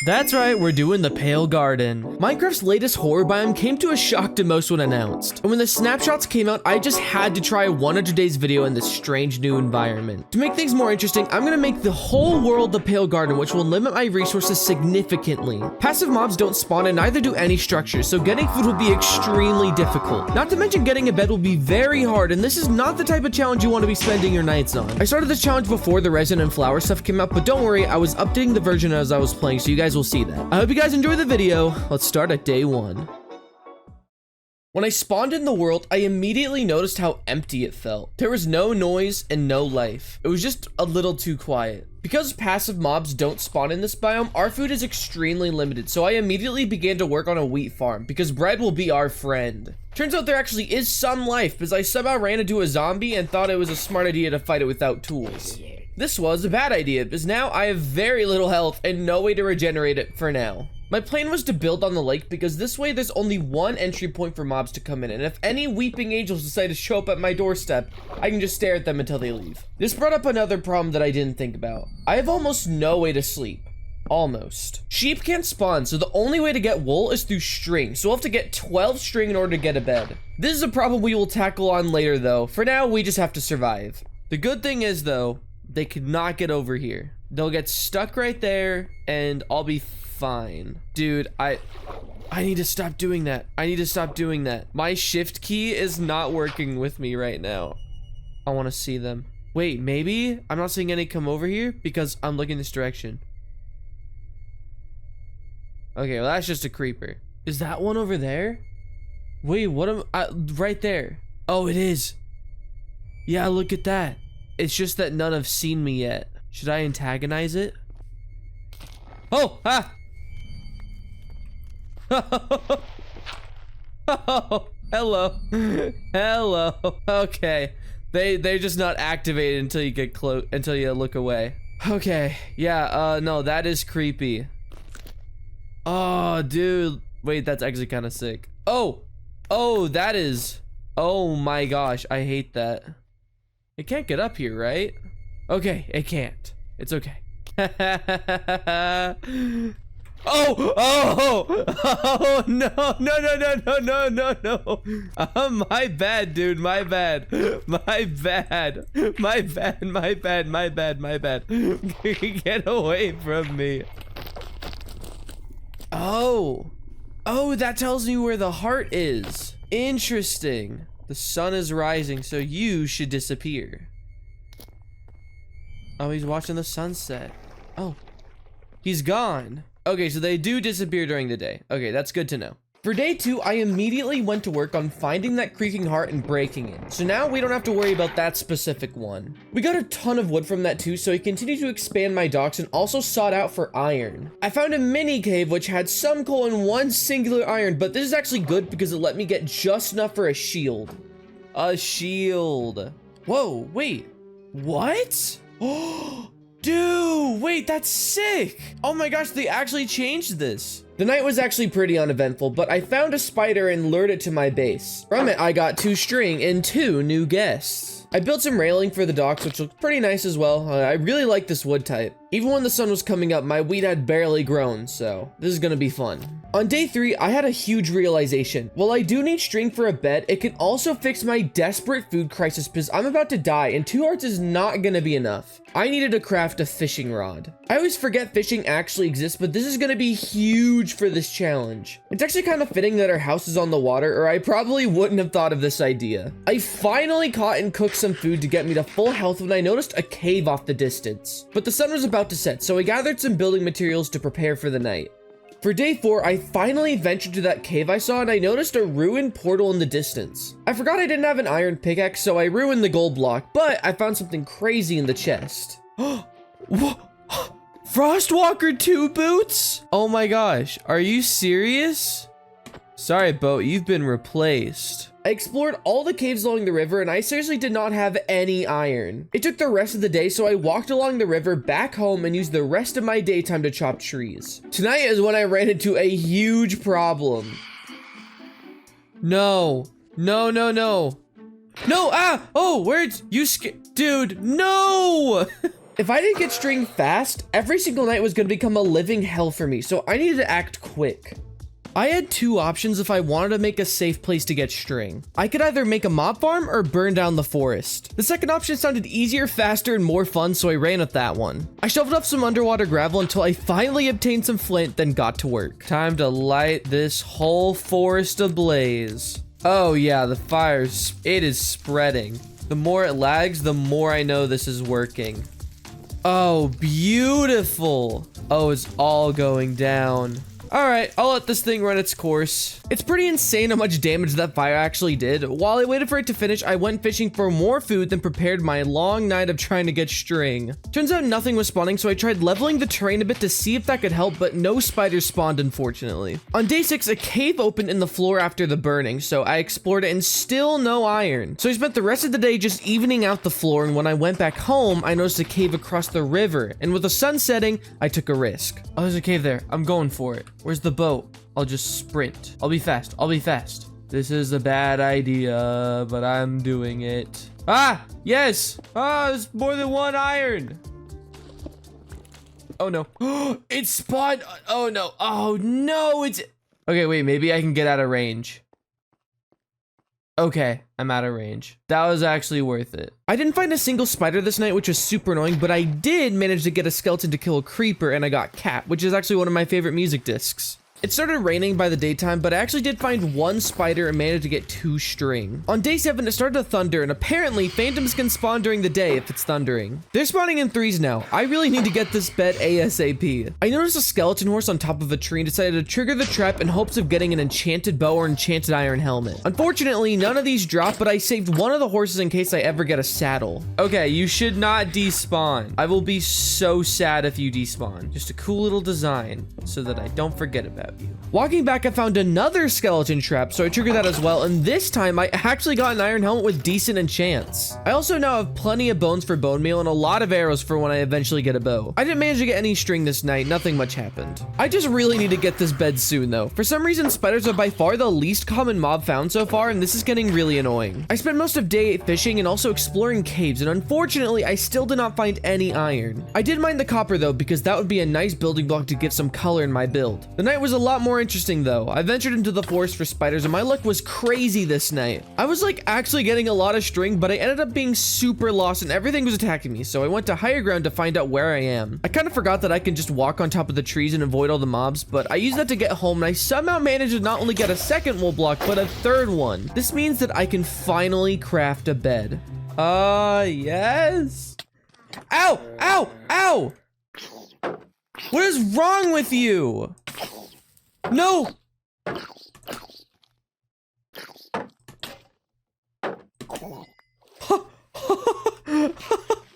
That's right, we're doing the Pale Garden. Minecraft's latest horror biome came to a shock to most when announced. And when the snapshots came out, I just had to try a 100 days video in this strange new environment. To make things more interesting, I'm gonna make the whole world the Pale Garden, which will limit my resources significantly. Passive mobs don't spawn and neither do any structures, so getting food will be extremely difficult. Not to mention getting a bed will be very hard, and this is not the type of challenge you want to be spending your nights on. I started this challenge before the resin and flower stuff came out, but don't worry, I was updating the version as I was playing, so you guys will see that. I hope you guys enjoy the video. Let's start at day 1. When I spawned in the world, I immediately noticed how empty it felt. There was no noise and no life. It was just a little too quiet. Because passive mobs don't spawn in this biome, our food is extremely limited, so I immediately began to work on a wheat farm, because bread will be our friend. Turns out there actually is some life, because I somehow ran into a zombie and thought it was a smart idea to fight it without tools. This was a bad idea, because now I have very little health and no way to regenerate it for now. My plan was to build on the lake because this way there's only one entry point for mobs to come in, and if any weeping angels decide to show up at my doorstep, I can just stare at them until they leave. This brought up another problem that I didn't think about. I have almost no way to sleep. Almost. Sheep can't spawn, so the only way to get wool is through string, so we'll have to get 12 string in order to get a bed. This is a problem we will tackle on later though. For now, we just have to survive. The good thing is though, they could not get over here. They'll get stuck right there and I'll be fine. Dude, I need to stop doing that. I need to stop doing that. My shift key is not working with me right now. I want to see them. Wait, maybe I'm not seeing any come over here because I'm looking this direction. Okay, well that's just a creeper. Is that one over there? Wait, what am I, right there. Oh, it is. Yeah, look at that. It's just that none have seen me yet. Should I antagonize it? Oh, ah! Oh, hello. Hello. Okay. They're just not activated until you get close, until you look away. Okay. Yeah, no, that is creepy. Oh, dude. Wait, that's actually kind of sick. Oh. Oh, that is. Oh my gosh, I hate that. It can't get up here, right? Okay, it can't. It's okay. Oh, oh, oh, no, no, no, no, no, no, no, no. My bad, dude, my bad. My bad. My bad, my bad, my bad, my bad. Get away from me. Oh. Oh, that tells me where the heart is. Interesting. The sun is rising, so you should disappear. Oh, he's watching the sunset. Oh, he's gone. Okay, so they do disappear during the day. Okay, that's good to know. For day 2, I immediately went to work on finding that creaking heart and breaking it. So now we don't have to worry about that specific one. We got a ton of wood from that too, so I continued to expand my docks and also sought out for iron. I found a mini cave which had some coal and one singular iron, but this is actually good because it let me get just enough for a shield. A shield. Whoa, wait. What? Oh, dude, wait, that's sick. Oh my gosh, they actually changed this. The night was actually pretty uneventful, but I found a spider and lured it to my base. From it, I got 2 string and 2 new guests. I built some railing for the docks, which looked pretty nice as well. I really like this wood type. Even when the sun was coming up, my wheat had barely grown, so this is gonna be fun. On day 3, I had a huge realization. While I do need string for a bed, it can also fix my desperate food crisis because I'm about to die and 2 hearts is not gonna be enough. I needed to craft a fishing rod. I always forget fishing actually exists, but this is gonna be huge for this challenge. It's actually kind of fitting that our house is on the water, or I probably wouldn't have thought of this idea. I finally caught and cooked some food to get me to full health when I noticed a cave off the distance. But the sun was about to set, so I gathered some building materials to prepare for the night. For day 4, I finally ventured to that cave I saw and I noticed a ruined portal in the distance. I forgot I didn't have an iron pickaxe, so I ruined the gold block, but I found something crazy in the chest. Frostwalker 2 boots? Oh my gosh, are you serious? Sorry, boat, you've been replaced. I explored all the caves along the river and I seriously did not have any iron. It took the rest of the day, so I walked along the river back home and used the rest of my daytime to chop trees. Tonight is when I ran into a huge problem. No, no, no, no. No, ah, oh, where'd you dude, no! If I didn't get string fast, every single night was going to become a living hell for me, so I needed to act quick. I had two options if I wanted to make a safe place to get string. I could either make a mob farm or burn down the forest. The second option sounded easier, faster, and more fun, so I ran with that one. I shoveled up some underwater gravel until I finally obtained some flint, then got to work. Time to light this whole forest ablaze. Oh yeah, the fire's, it is spreading. The more it lags, the more I know this is working. Oh, beautiful. Oh, it's all going down. All right, I'll let this thing run its course. It's pretty insane how much damage that fire actually did. While I waited for it to finish, I went fishing for more food, then prepared my long night of trying to get string. Turns out nothing was spawning, so I tried leveling the terrain a bit to see if that could help, but no spiders spawned, unfortunately. On day 6, a cave opened in the floor after the burning, so I explored it and still no iron. So I spent the rest of the day just evening out the floor, and when I went back home, I noticed a cave across the river, and with the sun setting, I took a risk. Oh, there's a cave there. I'm going for it. Where's the boat? I'll just sprint. I'll be fast. I'll be fast. This is a bad idea, but I'm doing it. Ah, yes. Ah, there's more than one iron. Oh no. It spawned. Oh no. Oh no. It's okay. Wait, maybe I can get out of range. Okay, I'm out of range. That was actually worth it. I didn't find a single spider this night, which was super annoying, but I did manage to get a skeleton to kill a creeper, and I got Cat, which is actually one of my favorite music discs. It started raining by the daytime, but I actually did find one spider and managed to get 2 string. On day 7, it started to thunder, and apparently phantoms can spawn during the day if it's thundering. They're spawning in 3s now. I really need to get this bed ASAP. I noticed a skeleton horse on top of a tree and decided to trigger the trap in hopes of getting an enchanted bow or enchanted iron helmet. Unfortunately, none of these dropped, but I saved one of the horses in case I ever get a saddle. Okay, you should not despawn. I will be so sad if you despawn. Just a cool little design so that I don't forget about you. Walking back, I found another skeleton trap, so I triggered that as well, and this time I actually got an iron helmet with decent enchants. I also now have plenty of bones for bone meal and a lot of arrows for when I eventually get a bow. I didn't manage to get any string this night, nothing much happened. I just really need to get this bed soon though. For some reason, spiders are by far the least common mob found so far, and this is getting really annoying. I spent most of day 8 fishing and also exploring caves, and unfortunately, I still did not find any iron. I did mine the copper though, because that would be a nice building block to give some color in my build. The night was a lot more interesting though. I ventured into the forest for spiders and my luck was crazy this night. I was like actually getting a lot of string, but I ended up being super lost and everything was attacking me, so I went to higher ground to find out where I am. I kind of forgot that I can just walk on top of the trees and avoid all the mobs, but I used that to get home and I somehow managed to not only get a second wool block, but a third one. This means that I can finally craft a bed. Yes. Ow, ow, ow. What is wrong with you? No!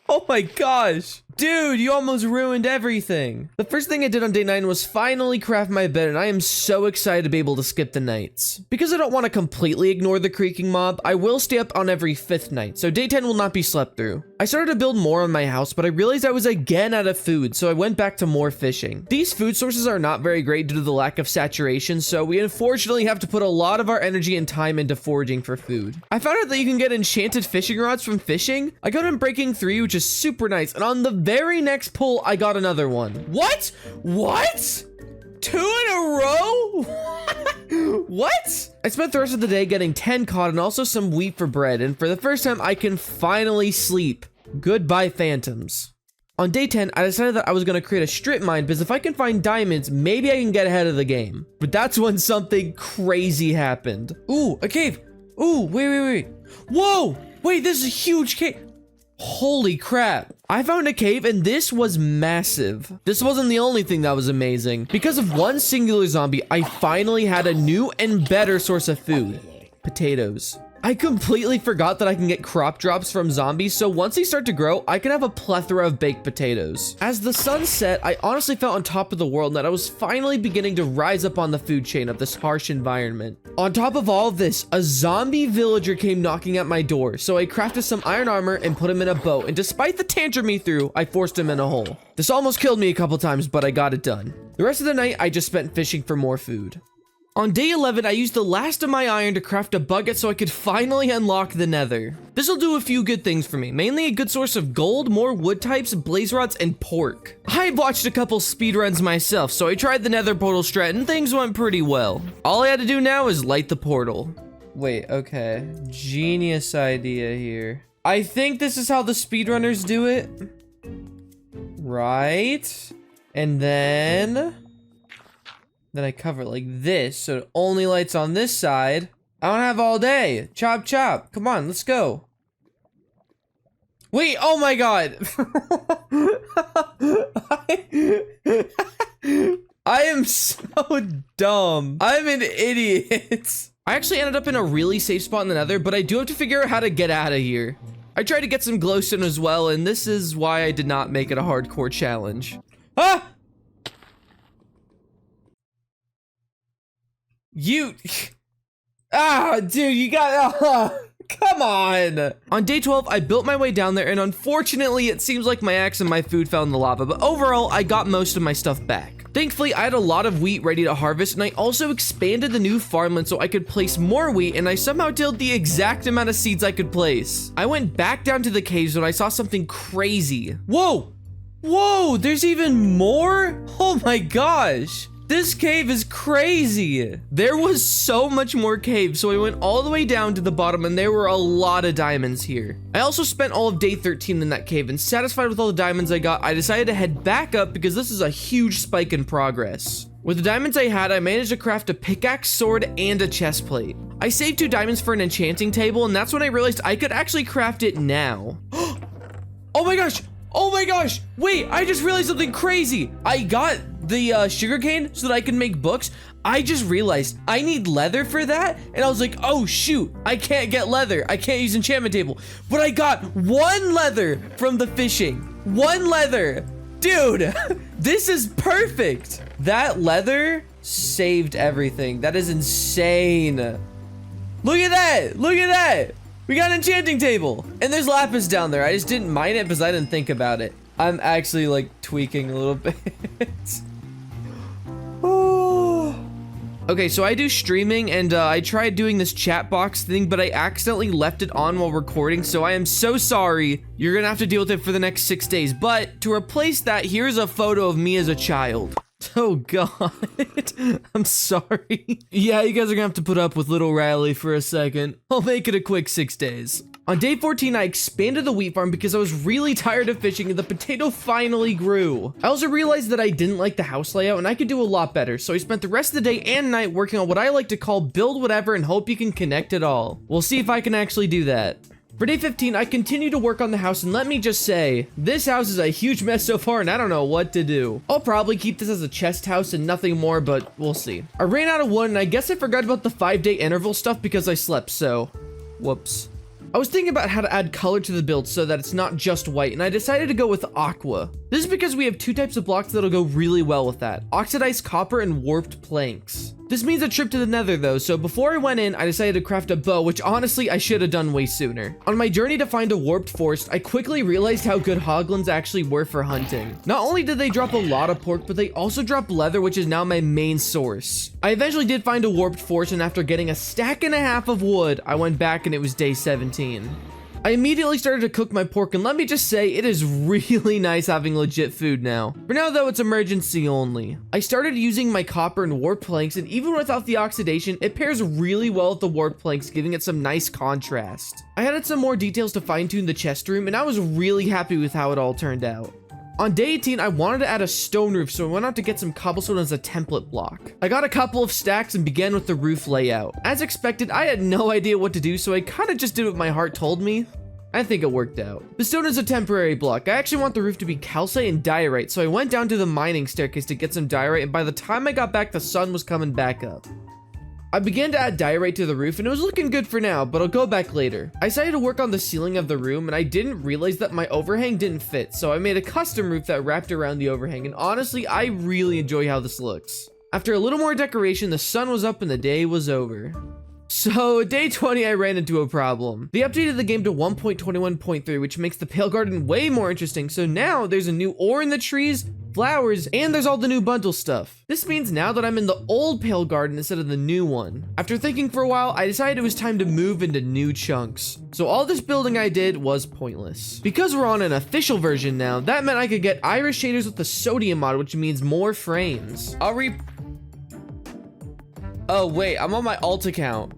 Oh my gosh. Dude, you almost ruined everything. The first thing I did on day 9 was finally craft my bed, and I am so excited to be able to skip the nights. Because I don't want to completely ignore the creaking mob, I will stay up on every 5th night, so day 10 will not be slept through. I started to build more on my house, but I realized I was again out of food, so I went back to more fishing. These food sources are not very great due to the lack of saturation, so we unfortunately have to put a lot of our energy and time into foraging for food. I found out that you can get enchanted fishing rods from fishing. I got in breaking 3, which is super nice, and on the very next pull, I got another one. What? What? 2 in a row? What? I spent the rest of the day getting 10 cod and also some wheat for bread, and for the first time, I can finally sleep. Goodbye, phantoms. On day 10, I decided that I was going to create a strip mine because if I can find diamonds, maybe I can get ahead of the game. But that's when something crazy happened. Ooh, a cave. Ooh, wait. Whoa, wait, this is a huge cave. Holy crap. I found a cave and this was massive. This wasn't the only thing that was amazing. Because of one singular zombie, I finally had a new and better source of food. Potatoes. I completely forgot that I can get crop drops from zombies, so once they start to grow, I can have a plethora of baked potatoes. As the sun set, I honestly felt on top of the world and that I was finally beginning to rise up on the food chain of this harsh environment. On top of all of this, a zombie villager came knocking at my door, so I crafted some iron armor and put him in a boat, and despite the tantrum he threw, I forced him in a hole. This almost killed me a couple times, but I got it done. The rest of the night, I just spent fishing for more food. On day 11, I used the last of my iron to craft a bucket so I could finally unlock the nether. This'll do a few good things for me, mainly a good source of gold, more wood types, blaze rods, and pork. I've watched a couple speedruns myself, so I tried the nether portal strat and things went pretty well. All I had to do now is light the portal. Wait, okay. Genius idea here. I think this is how the speedrunners do it. Right? And then I cover it like this, so it only lights on this side. I don't have all day. Chop, chop. Come on, let's go. Wait, oh my god. I am so dumb. I'm an idiot. I actually ended up in a really safe spot in the nether, but I do have to figure out how to get out of here. I tried to get some glowstone as well, and this is why I did not make it a hardcore challenge. Ah! Dude, you got, come on. On day 12, I built my way down there, and unfortunately, it seems like my axe and my food fell in the lava, but overall, I got most of my stuff back. Thankfully, I had a lot of wheat ready to harvest, and I also expanded the new farmland so I could place more wheat, and I somehow tilled the exact amount of seeds I could place. I went back down to the caves when I saw something crazy. Whoa! Whoa, there's even more? Oh my gosh. This cave is crazy. There was so much more cave, so I went all the way down to the bottom and there were a lot of diamonds here. I also spent all of day 13 in that cave, and satisfied with all the diamonds I got, I decided to head back up because this is a huge spike in progress. With the diamonds I had, I managed to craft a pickaxe, sword, and a chest plate. I saved 2 diamonds for an enchanting table, and that's when I realized I could actually craft it now. Oh my gosh! Oh my gosh! Wait, I just realized something crazy! I got the sugarcane so that I can make books. I just realized I need leather for that, and I was like, oh shoot, I can't get leather. I can't use enchantment table. But I got 1 leather from the fishing. 1 leather. Dude, this is perfect. That leather saved everything. That is insane. Look at that! Look at that! We got an enchanting table! And there's lapis down there. I just didn't mine it because I didn't think about it. I'm actually like tweaking a little bit. Okay, so I do streaming, and I tried doing this chat box thing, but I accidentally left it on while recording, so I am so sorry. You're gonna have to deal with it for the next 6 days. But to replace that, here's a photo of me as a child. Oh god. I'm sorry. Yeah, you guys are gonna have to put up with little Riley for a second. I'll make it a quick 6 days. On day 14, I expanded the wheat farm because I was really tired of fishing and the potato finally grew. I also realized that I didn't like the house layout and I could do a lot better, so I spent the rest of the day and night working on what I like to call build whatever and hope you can connect it all. We'll see if I can actually do that. For day 15, I continue to work on the house, and let me just say, this house is a huge mess so far and I don't know what to do. I'll probably keep this as a chest house and nothing more, but we'll see. I ran out of wood and I guess I forgot about the 5-day interval stuff because I slept, so whoops. I was thinking about how to add color to the build so that it's not just white, and I decided to go with aqua. This is because we have 2 types of blocks that'll go really well with that: oxidized copper and warped planks. This means a trip to the nether though, so before I went in, I decided to craft a bow, which honestly I should have done way sooner. On my journey to find a warped forest, I quickly realized how good hoglins actually were for hunting. Not only did they drop a lot of pork, but they also drop leather, which is now my main source. I eventually did find a warped forest, and after getting a stack and a half of wood, I went back and it was day 17. I immediately started to cook my pork, and let me just say, it is really nice having legit food now. For now though, it's emergency only. I started using my copper and warped planks, and even without the oxidation, it pairs really well with the warped planks, giving it some nice contrast. I added some more details to fine-tune the chest room, and I was really happy with how it all turned out. On day 18, I wanted to add a stone roof, so I went out to get some cobblestone as a template block. I got a couple of stacks and began with the roof layout. As expected, I had no idea what to do, so I kind of just did what my heart told me. I think it worked out. The stone is a temporary block. I actually want the roof to be calcite and diorite, so I went down to the mining staircase to get some diorite, and by the time I got back, the sun was coming back up. I began to add diorite to the roof, and it was looking good for now, but I'll go back later. I decided to work on the ceiling of the room, and I didn't realize that my overhang didn't fit, so I made a custom roof that wrapped around the overhang, and honestly, I really enjoy how this looks. After a little more decoration, the sun was up and the day was over. So, day 20, I ran into a problem. They updated the game to 1.21.3, which makes the Pale Garden way more interesting, so now there's a new ore in the trees, flowers, and there's all the new bundle stuff. This means now that I'm in the old Pale Garden instead of the new one. After thinking for a while, I decided it was time to move into new chunks. So all this building I did was pointless. Because we're on an official version now, that meant I could get iris shaders with the sodium mod, which means more frames. Oh wait, I'm on my alt account.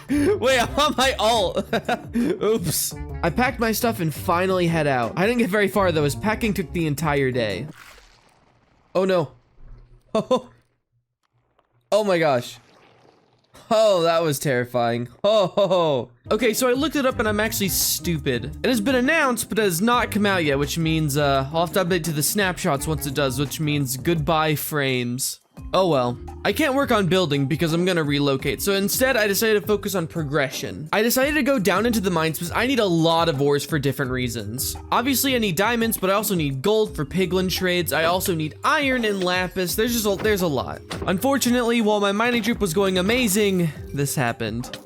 Wait, I'm on my alt. Oops. I packed my stuff and finally head out. I didn't get very far though, as packing took the entire day. Oh no. Oh my gosh. Oh, that was terrifying. Oh. Okay, so I looked it up and I'm actually stupid. It has been announced, but it has not come out yet, which means I'll have to update to the snapshots once it does, which means goodbye frames. Oh well, I can't work on building because I'm gonna relocate, so instead I decided to focus on progression. I decided to go down into the mines because I need a lot of ores for different reasons. Obviously I need diamonds, but I also need gold for piglin trades. I also need iron and lapis. There's a lot. Unfortunately, while my mining trip was going amazing, this happened.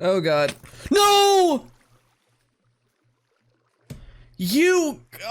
Oh god. No!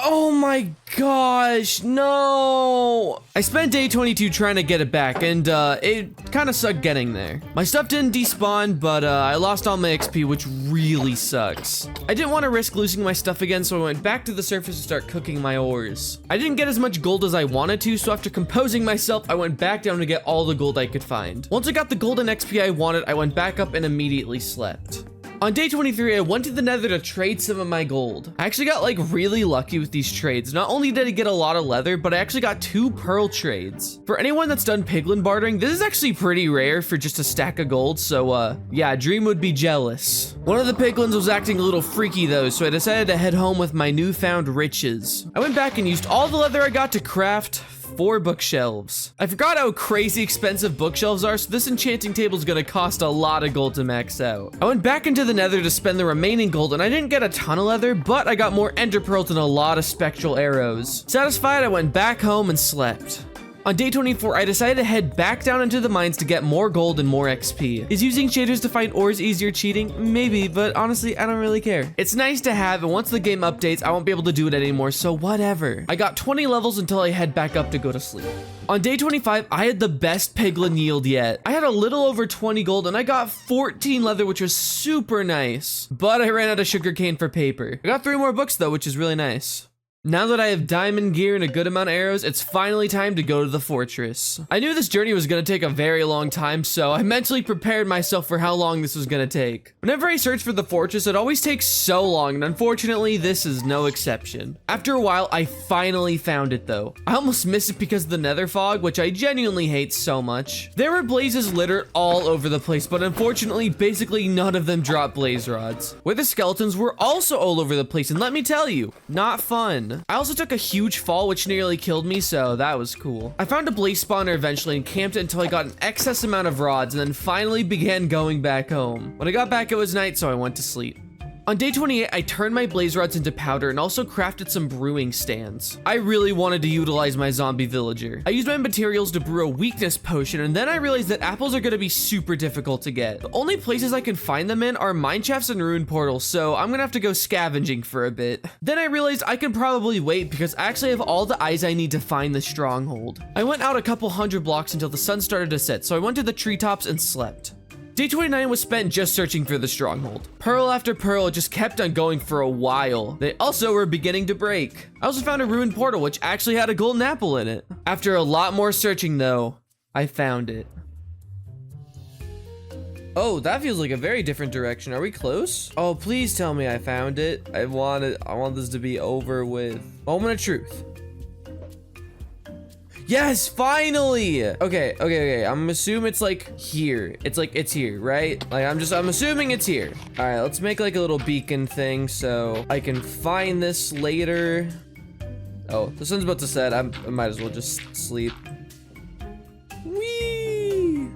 Oh my gosh, no! I spent day 22 trying to get it back, and it kind of sucked getting there. My stuff didn't despawn, but I lost all my XP, which really sucks. I didn't want to risk losing my stuff again, so I went back to the surface to start cooking my ores. I didn't get as much gold as I wanted to, so after composing myself, I went back down to get all the gold I could find. Once I got the golden XP I wanted, I went back up and immediately slept. On day 23, I went to the nether to trade some of my gold. I actually got like really lucky with these trades. Not only did I get a lot of leather, but I actually got 2 pearl trades. For anyone that's done piglin bartering, this is actually pretty rare for just a stack of gold. So yeah, Dream would be jealous. One of the piglins was acting a little freaky though, so I decided to head home with my newfound riches. I went back and used all the leather I got to craft 4 bookshelves. I forgot how crazy expensive bookshelves are, so this enchanting table is gonna cost a lot of gold to max out. I went back into the nether to spend the remaining gold, and I didn't get a ton of leather, but I got more ender pearls and a lot of spectral arrows. Satisfied, I went back home and slept. On day 24, I decided to head back down into the mines to get more gold and more XP. Is using shaders to find ores easier cheating? Maybe, but honestly, I don't really care. It's nice to have, and once the game updates, I won't be able to do it anymore, so whatever. I got 20 levels until I head back up to go to sleep. On day 25, I had the best piglin yield yet. I had a little over 20 gold, and I got 14 leather, which was super nice. But I ran out of sugarcane for paper. I got 3 more books though, which is really nice. Now that I have diamond gear and a good amount of arrows, it's finally time to go to the fortress. I knew this journey was gonna take a very long time, so I mentally prepared myself for how long this was gonna take. Whenever I search for the fortress, it always takes so long, and unfortunately, this is no exception. After a while, I finally found it though. I almost missed it because of the nether fog, which I genuinely hate so much. There were blazes littered all over the place, but unfortunately, basically none of them dropped blaze rods. Where the skeletons were also all over the place, and let me tell you, not fun. I also took a huge fall, which nearly killed me, so that was cool. I found a blaze spawner eventually and camped it until I got an excess amount of rods, and then finally began going back home. When I got back, it was night, so I went to sleep. On day 28, I turned my blaze rods into powder and also crafted some brewing stands. I really wanted to utilize my zombie villager. I used my materials to brew a weakness potion, and then I realized that apples are gonna be super difficult to get. The only places I can find them in are mine shafts and ruin portals, so I'm gonna have to go scavenging for a bit. Then I realized I could probably wait because I actually have all the eyes I need to find the stronghold. I went out a couple hundred blocks until the sun started to set, so I went to the treetops and slept. Day 29 was spent just searching for the stronghold. Pearl after pearl just kept on going for a while. They also were beginning to break. I also found a ruined portal which actually had a golden apple in it. After a lot more searching though, I found it. Oh, that feels like a very different direction. Are we close? Oh, please tell me I found it. I want this to be over with. Moment of truth. Yes, finally. Okay. I'm assuming it's like here. It's here, right? Like I'm assuming it's here. All right, let's make like a little beacon thing so I can find this later. Oh, the sun's about to set. I might as well just sleep. Whee!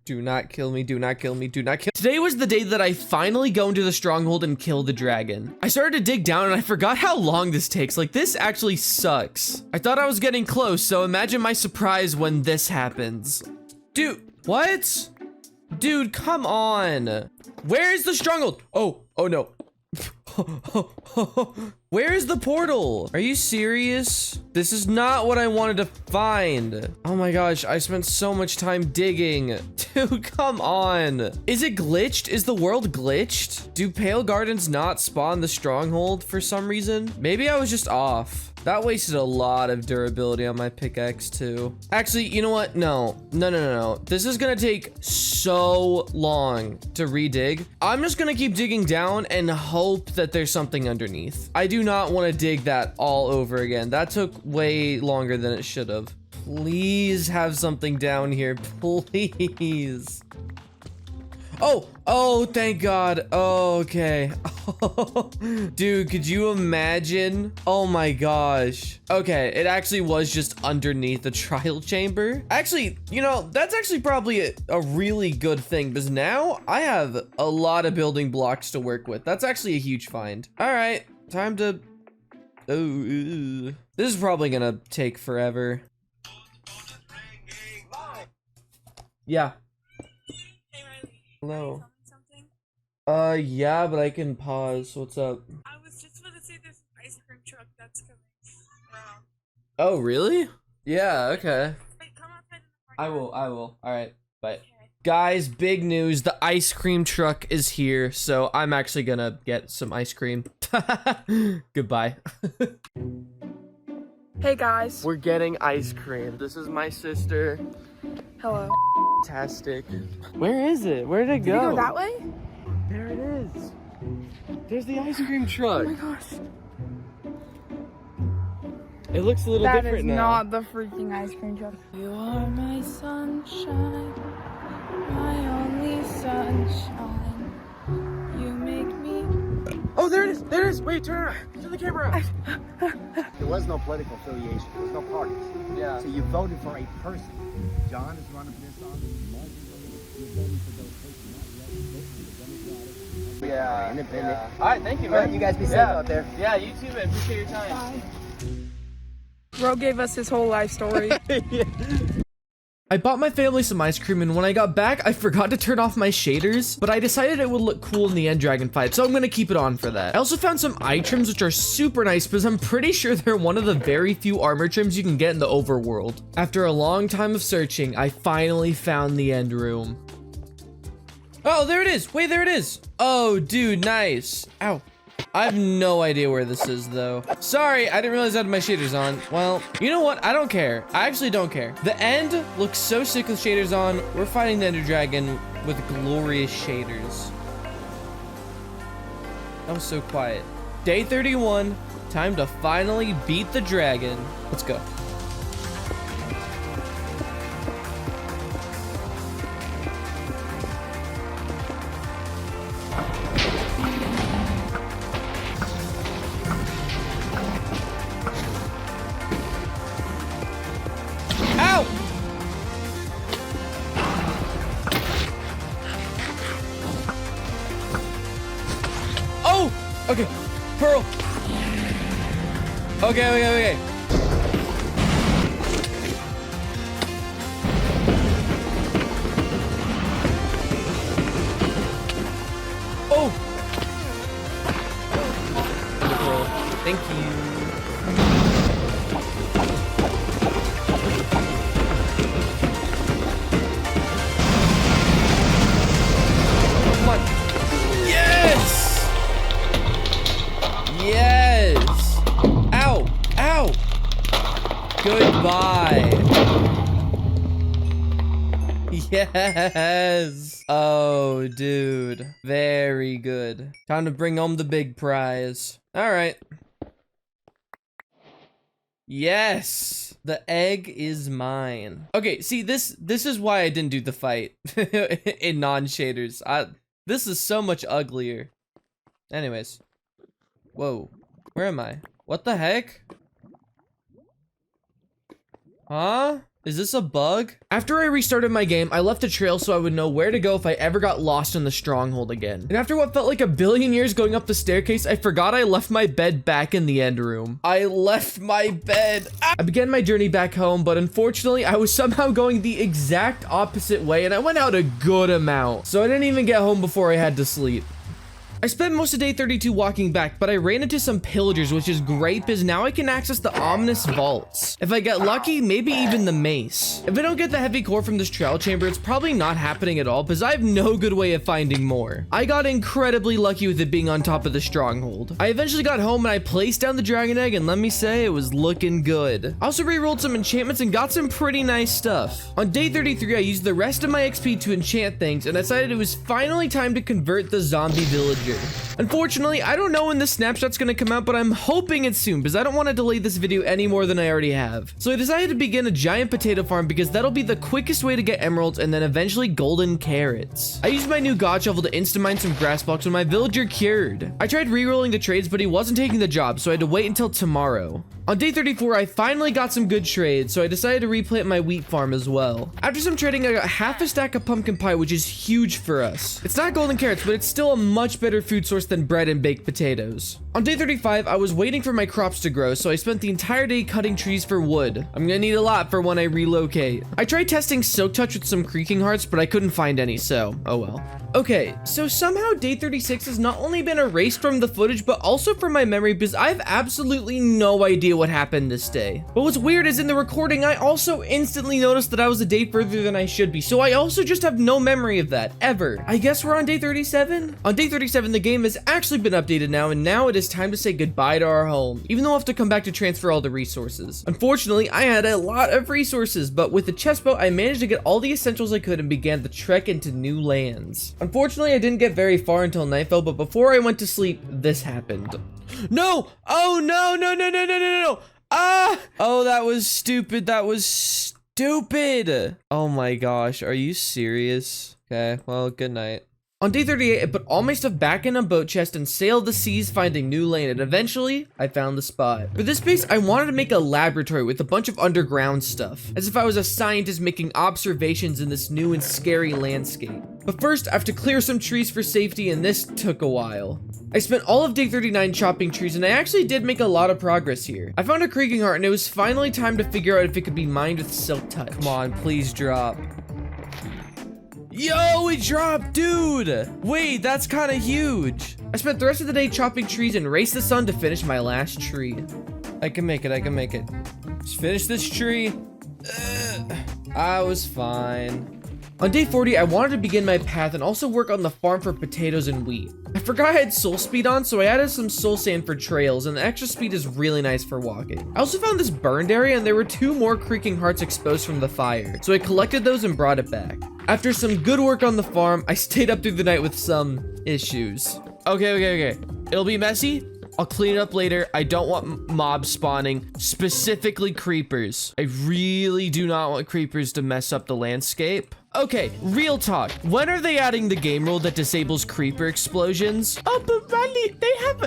Do not kill me, do not kill me, do not kill. Today was the day that I finally go into the stronghold and kill the dragon. I started to dig down and I forgot how long this takes. Like, this actually sucks. I thought I was getting close, so imagine my surprise when this happens. Dude, what? Dude, come on. Where is the stronghold? Oh no. Where is the portal? Are you serious? This is not what I wanted to find. Oh my gosh, I spent so much time digging. Dude, come on. Is it glitched? Is the world glitched? Do Pale Gardens not spawn the stronghold for some reason? Maybe I was just off. That wasted a lot of durability on my pickaxe too. Actually, you know what? No. This is gonna take so long to redig. I'm just gonna keep digging down and hope that there's something underneath. I do not want to dig that all over again. That took way longer than it should have. Please have something down here, please. Oh, thank God. Oh, okay. Dude, could you imagine? Oh my gosh. Okay, it actually was just underneath the trial chamber. Actually, you know, that's actually probably a really good thing because now I have a lot of building blocks to work with. That's actually a huge find. All right, time to... Oh, this is probably gonna take forever. Yeah. Hello. Yeah, but I can pause. What's up? I was just gonna say there's an ice cream truck that's coming. Oh, really? Yeah, okay. Wait, come outside in the I parking lot. will. Alright, bye. Okay. Guys, big news. The ice cream truck is here, so I'm actually gonna get some ice cream. Goodbye. Hey guys. We're getting ice cream. This is my sister. Hello. Fantastic. Where is it? Where did it Did you go? go that way? There it is. There's the ice cream truck. Oh my gosh. It looks a little That different is now. not the freaking ice cream truck. You are my sunshine, my only sunshine. You make me. Oh, there it is. There it is. Wait, turn around. Turn the camera around. There was no political affiliation. There was no parties. Yeah. So you voted for a person. John is running for this office. You're voting for those persons, not Yeah. Independent. All right, thank you, All right, you guys be safe out there. Yeah, you too, man. Appreciate your time. Bye. Bro gave us his whole life story. I bought my family some ice cream, and when I got back, I forgot to turn off my shaders, but I decided it would look cool in the end dragon fight, so I'm gonna keep it on for that. I also found some eye trims, which are super nice because I'm pretty sure they're one of the very few armor trims you can get in the overworld. After a long time of searching, I finally found the end room. Oh, there it is. Wait, there it is. Oh, dude, nice. Ow. I have no idea where this is, though. Sorry, I didn't realize I had my shaders on. Well, you know what? I don't care. I actually don't care. The end looks so sick with shaders on. We're fighting the Ender Dragon with glorious shaders. That was so quiet. Day 31. Time to finally beat the dragon. Let's go. Ow! Oh! Okay. Pearl. Okay. Oh! Pearl. Thank you. Come on. Yes! Yes! Ow! Ow! Goodbye. Yes! Oh, dude. Very good. Time to bring home the big prize. Alright. Yes! The egg is mine. Okay, see, this is why I didn't do the fight in non-shaders. This is so much uglier. Anyways. Whoa. Where am I? What the heck? Huh? Is this a bug? After I restarted my game, I left a trail so I would know where to go if I ever got lost in the stronghold again. And after what felt like a billion years going up the staircase, I forgot I left my bed back in the end room. I left my bed. I began my journey back home, but unfortunately, I was somehow going the exact opposite way and I went out a good amount. So I didn't even get home before I had to sleep. I spent most of day 32 walking back, but I ran into some pillagers, which is great because now I can access the ominous vaults. If I get lucky, maybe even the mace. If I don't get the heavy core from this trial chamber, it's probably not happening at all because I have no good way of finding more. I got incredibly lucky with it being on top of the stronghold. I eventually got home and I placed down the dragon egg, and let me say, it was looking good. I also re-rolled some enchantments and got some pretty nice stuff. On day 33, I used the rest of my XP to enchant things and decided it was finally time to convert the zombie villager. Unfortunately, I don't know when this snapshot's gonna come out, but I'm hoping it's soon because I don't want to delay this video any more than I already have. So I decided to begin a giant potato farm because that'll be the quickest way to get emeralds and then eventually golden carrots. I used my new god shovel to insta-mine some grass blocks when my villager cured. I tried re-rolling the trades, but he wasn't taking the job, so I had to wait until tomorrow. On day 34, I finally got some good trades, so I decided to replant my wheat farm as well. After some trading, I got half a stack of pumpkin pie, which is huge for us. It's not golden carrots, but it's still a much better food source than bread and baked potatoes. On day 35, I was waiting for my crops to grow, so I spent the entire day cutting trees for wood. I'm gonna need a lot for when I relocate. I tried testing Silk Touch with some creaking hearts, but I couldn't find any, so oh well. Okay, so somehow day 36 has not only been erased from the footage, but also from my memory because I have absolutely no idea what happened this day. But what's weird is in the recording, I also instantly noticed that I was a day further than I should be, so I also just have no memory of that, ever. I guess we're on day 37? On day 37, the game has actually been updated now, and now it is time to say goodbye to our home, even though I'll have to come back to transfer all the resources. Unfortunately, I had a lot of resources, but with the chest boat, I managed to get all the essentials I could and began the trek into new lands. Unfortunately, I didn't get very far until nightfall, but before I went to sleep, this happened. No! Oh, no, no, no, no, no, no, no! Ah! Oh, that was stupid. That was stupid. Oh my gosh. Are you serious? Okay, well, good night. On day 38, I put all my stuff back in a boat chest and sailed the seas finding new land, and eventually, I found the spot. For this base, I wanted to make a laboratory with a bunch of underground stuff, as if I was a scientist making observations in this new and scary landscape. But first, I have to clear some trees for safety, and this took a while. I spent all of day 39 chopping trees, and I actually did make a lot of progress here. I found a creaking heart, and it was finally time to figure out if it could be mined with Silk Touch. Come on, please drop. Yo, it dropped, dude! Wait, that's kind of huge. I spent the rest of the day chopping trees and raced the sun to finish my last tree. I can make it, I can make it. Just finish this tree. I was fine. On day 40, I wanted to begin my path and also work on the farm for potatoes and wheat. I forgot I had soul speed on, so I added some soul sand for trails, and the extra speed is really nice for walking. I also found this burned area, and there were 2 more creaking hearts exposed from the fire, so I collected those and brought it back. After some good work on the farm, I stayed up through the night with some issues. Okay. It'll be messy. I'll clean it up later. I don't want mobs spawning, specifically creepers. I really do not want creepers to mess up the landscape. Okay, real talk. When are they adding the game rule that disables creeper explosions? Oh, but Riley, they have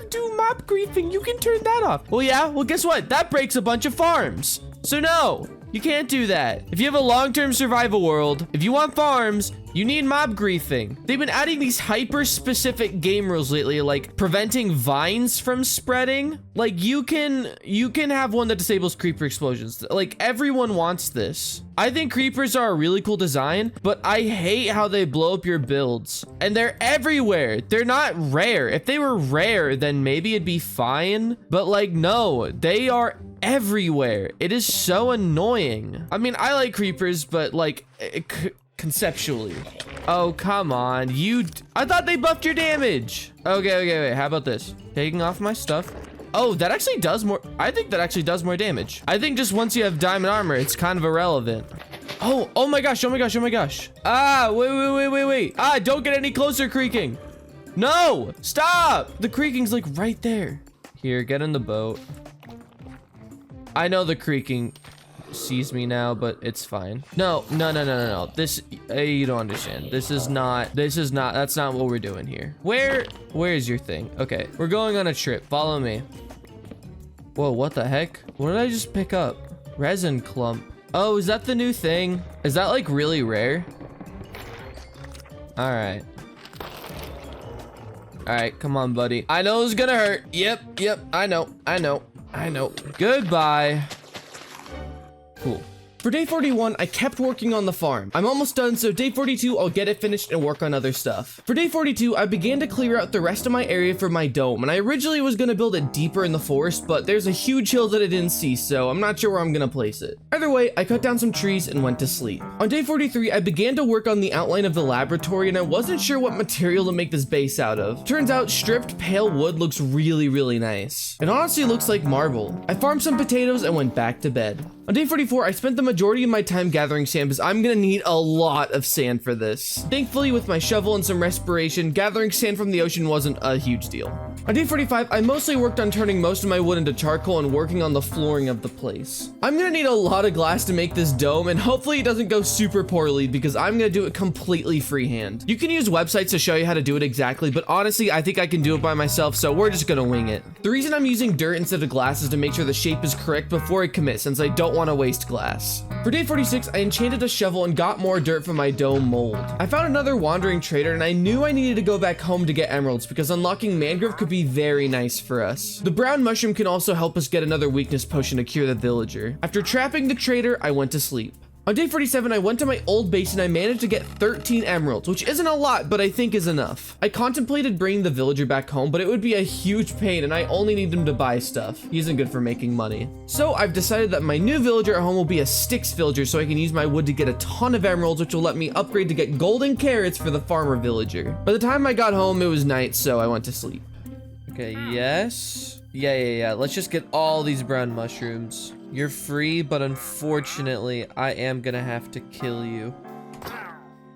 do mob griefing. You can turn that off. Well, yeah. Well, guess what? That breaks a bunch of farms. So no, you can't do that. If you have a long-term survival world, if you want farms, you need mob griefing. They've been adding these hyper-specific game rules lately, like preventing vines from spreading. Like you can have one that disables creeper explosions. Like everyone wants this. I think creepers are a really cool design, but I hate how they blow up your builds. And they're everywhere. They're not rare. If they were rare, then maybe it'd be fine. But like, no, they are everywhere. It is so annoying. I mean, I like creepers, but like conceptually. Oh, come on. I thought they buffed your damage. Okay, wait. How about this? Taking off my stuff. Oh, that actually does more. I think that actually does more damage. I think just once you have diamond armor, it's kind of irrelevant. Oh my gosh. Ah, wait. Ah, don't get any closer, creaking. No, stop. The creaking's like right there. Here, get in the boat. I know the creaking sees me now, but it's fine. No. This, you don't understand. That's not what we're doing here. Where is your thing? Okay, we're going on a trip. Follow me. Whoa, what the heck? What did I just pick up? Resin clump. Oh, is that the new thing? Is that like really rare? All right. All right, come on, buddy. I know it's gonna hurt. Yep, I know. Goodbye. Cool. For day 41, I kept working on the farm. I'm almost done, so day 42, I'll get it finished and work on other stuff. For day 42, I began to clear out the rest of my area for my dome, and I originally was gonna build it deeper in the forest, but there's a huge hill that I didn't see, so I'm not sure where I'm gonna place it. Either way, I cut down some trees and went to sleep. On day 43, I began to work on the outline of the laboratory, and I wasn't sure what material to make this base out of. Turns out, stripped pale wood looks really nice. It honestly looks like marble. I farmed some potatoes and went back to bed. On day 44, I spent the majority of my time gathering sand because I'm gonna need a lot of sand for this. Thankfully, with my shovel and some respiration, gathering sand from the ocean wasn't a huge deal. On day 45, I mostly worked on turning most of my wood into charcoal and working on the flooring of the place. I'm gonna need a lot of glass to make this dome, and hopefully it doesn't go super poorly because I'm gonna do it completely freehand. You can use websites to show you how to do it exactly, but honestly, I think I can do it by myself, so we're just gonna wing it. The reason I'm using dirt instead of glass is to make sure the shape is correct before I commit, since I don't want to waste glass. For day 46, I enchanted a shovel and got more dirt from my dome mold. I found another wandering trader, and I knew I needed to go back home to get emeralds because unlocking mangrove could be very nice for us. The brown mushroom can also help us get another weakness potion to cure the villager. After trapping the trader, I went to sleep. On day 47, I went to my old base and I managed to get 13 emeralds, which isn't a lot, but I think is enough. I contemplated bringing the villager back home, but it would be a huge pain and I only need him to buy stuff. He isn't good for making money. So I've decided that my new villager at home will be a sticks villager so I can use my wood to get a ton of emeralds, which will let me upgrade to get golden carrots for the farmer villager. By the time I got home, it was night, so I went to sleep. Okay, yes. Yeah. Let's just get all these brown mushrooms. You're free, but unfortunately, I am gonna have to kill you.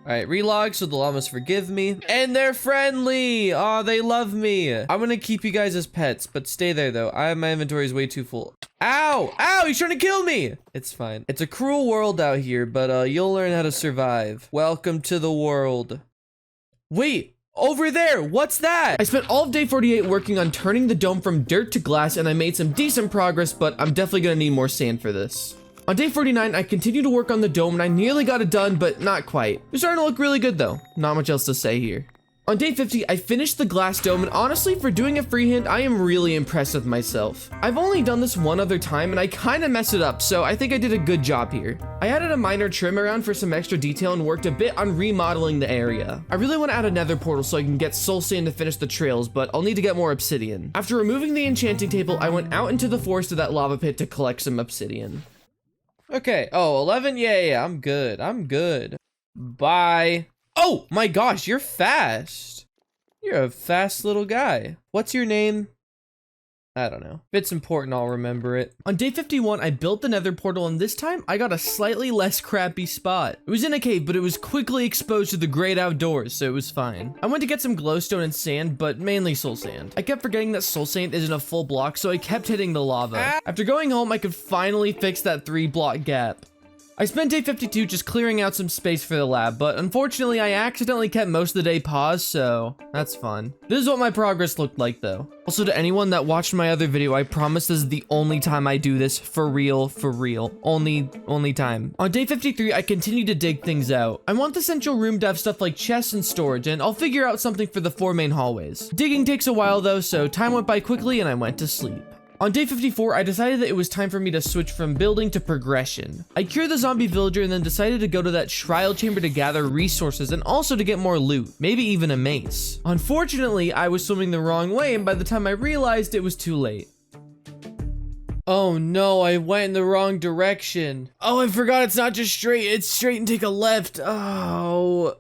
Alright, relog so the llamas forgive me. And they're friendly! Aw, they love me. I'm gonna keep you guys as pets, but stay there though. My inventory is way too full. Ow! Ow! He's trying to kill me! It's fine. It's a cruel world out here, but you'll learn how to survive. Welcome to the world. Wait! Over there, what's that? I spent all of day 48 working on turning the dome from dirt to glass, and I made some decent progress, but I'm definitely gonna need more sand for this. On day 49, I continued to work on the dome, and I nearly got it done, but not quite. It's starting to look really good though. Not much else to say here. On day 50, I finished the glass dome, and honestly, for doing it freehand, I am really impressed with myself. I've only done this one other time, and I kind of messed it up, so I think I did a good job here. I added a minor trim around for some extra detail and worked a bit on remodeling the area. I really want to add a nether portal so I can get soul sand to finish the trails, but I'll need to get more obsidian. After removing the enchanting table, I went out into the forest of that lava pit to collect some obsidian. Okay, oh, 11? Yeah, I'm good. Bye. Oh my gosh, you're fast. You're a fast little guy. What's your name? I don't know. If it's important, I'll remember it. On day 51, I built the nether portal, and this time I got a slightly less crappy spot. It was in a cave, but it was quickly exposed to the great outdoors, so it was fine. I went to get some glowstone and sand, but mainly soul sand. I kept forgetting that soul sand isn't a full block, so I kept hitting the lava. After going home, I could finally fix that 3-block gap. I spent day 52 just clearing out some space for the lab, but unfortunately I accidentally kept most of the day paused, so that's fun. This is what my progress looked like though. Also, to anyone that watched my other video, I promise this is the only time I do this for real. Only time. On day 53, I continued to dig things out. I want the central room to have stuff like chests and storage, and I'll figure out something for the 4 main hallways. Digging takes a while though, so time went by quickly and I went to sleep. On day 54, I decided that it was time for me to switch from building to progression. I cured the zombie villager and then decided to go to that trial chamber to gather resources and also to get more loot, maybe even a mace. Unfortunately, I was swimming the wrong way, and by the time I realized, it was too late. Oh no, I went in the wrong direction. Oh, I forgot it's not just straight, it's straight and take a left. Oh.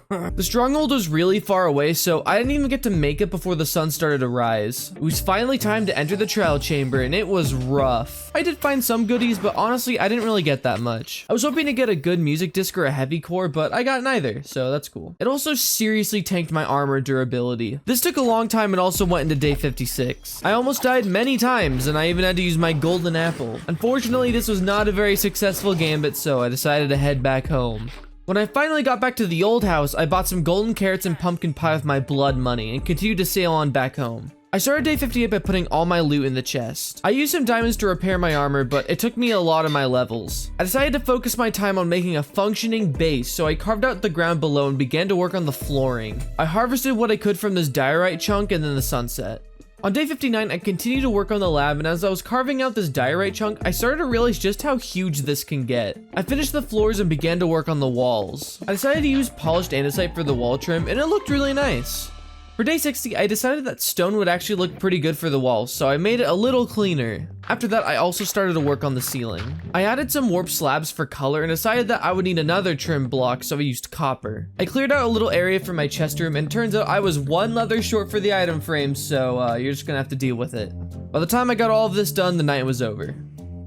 The stronghold was really far away, so I didn't even get to make it before the sun started to rise. It was finally time to enter the trial chamber, and it was rough. I did find some goodies, but honestly, I didn't really get that much. I was hoping to get a good music disc or a heavy core, but I got neither, so that's cool. It also seriously tanked my armor durability. This took a long time and also went into day 56. I almost died many times, and I even had to use my golden apple. Unfortunately, this was not a very successful gambit, so I decided to head back home. When I finally got back to the old house, I bought some golden carrots and pumpkin pie with my blood money and continued to sail on back home. I I started day 58 by putting all my loot in the chest. I used some diamonds to repair my armor, but it took me a lot of my levels. I decided to focus my time on making a functioning base, so I carved out the ground below and began to work on the flooring. I harvested what I could from this diorite chunk and then the sunset. On day 59, I continued to work on the lab, and as I was carving out this diorite chunk, I started to realize just how huge this can get. I finished the floors and began to work on the walls. I decided to use polished andesite for the wall trim, and it looked really nice. For day 60, I decided that stone would actually look pretty good for the walls, so I made it a little cleaner. After that, I also started to work on the ceiling. I added some warp slabs for color and decided that I would need another trim block, so I used copper. I cleared out a little area for my chest room, and turns out I was one leather short for the item frame, so you're just gonna have to deal with it. By the time I got all of this done, the night was over.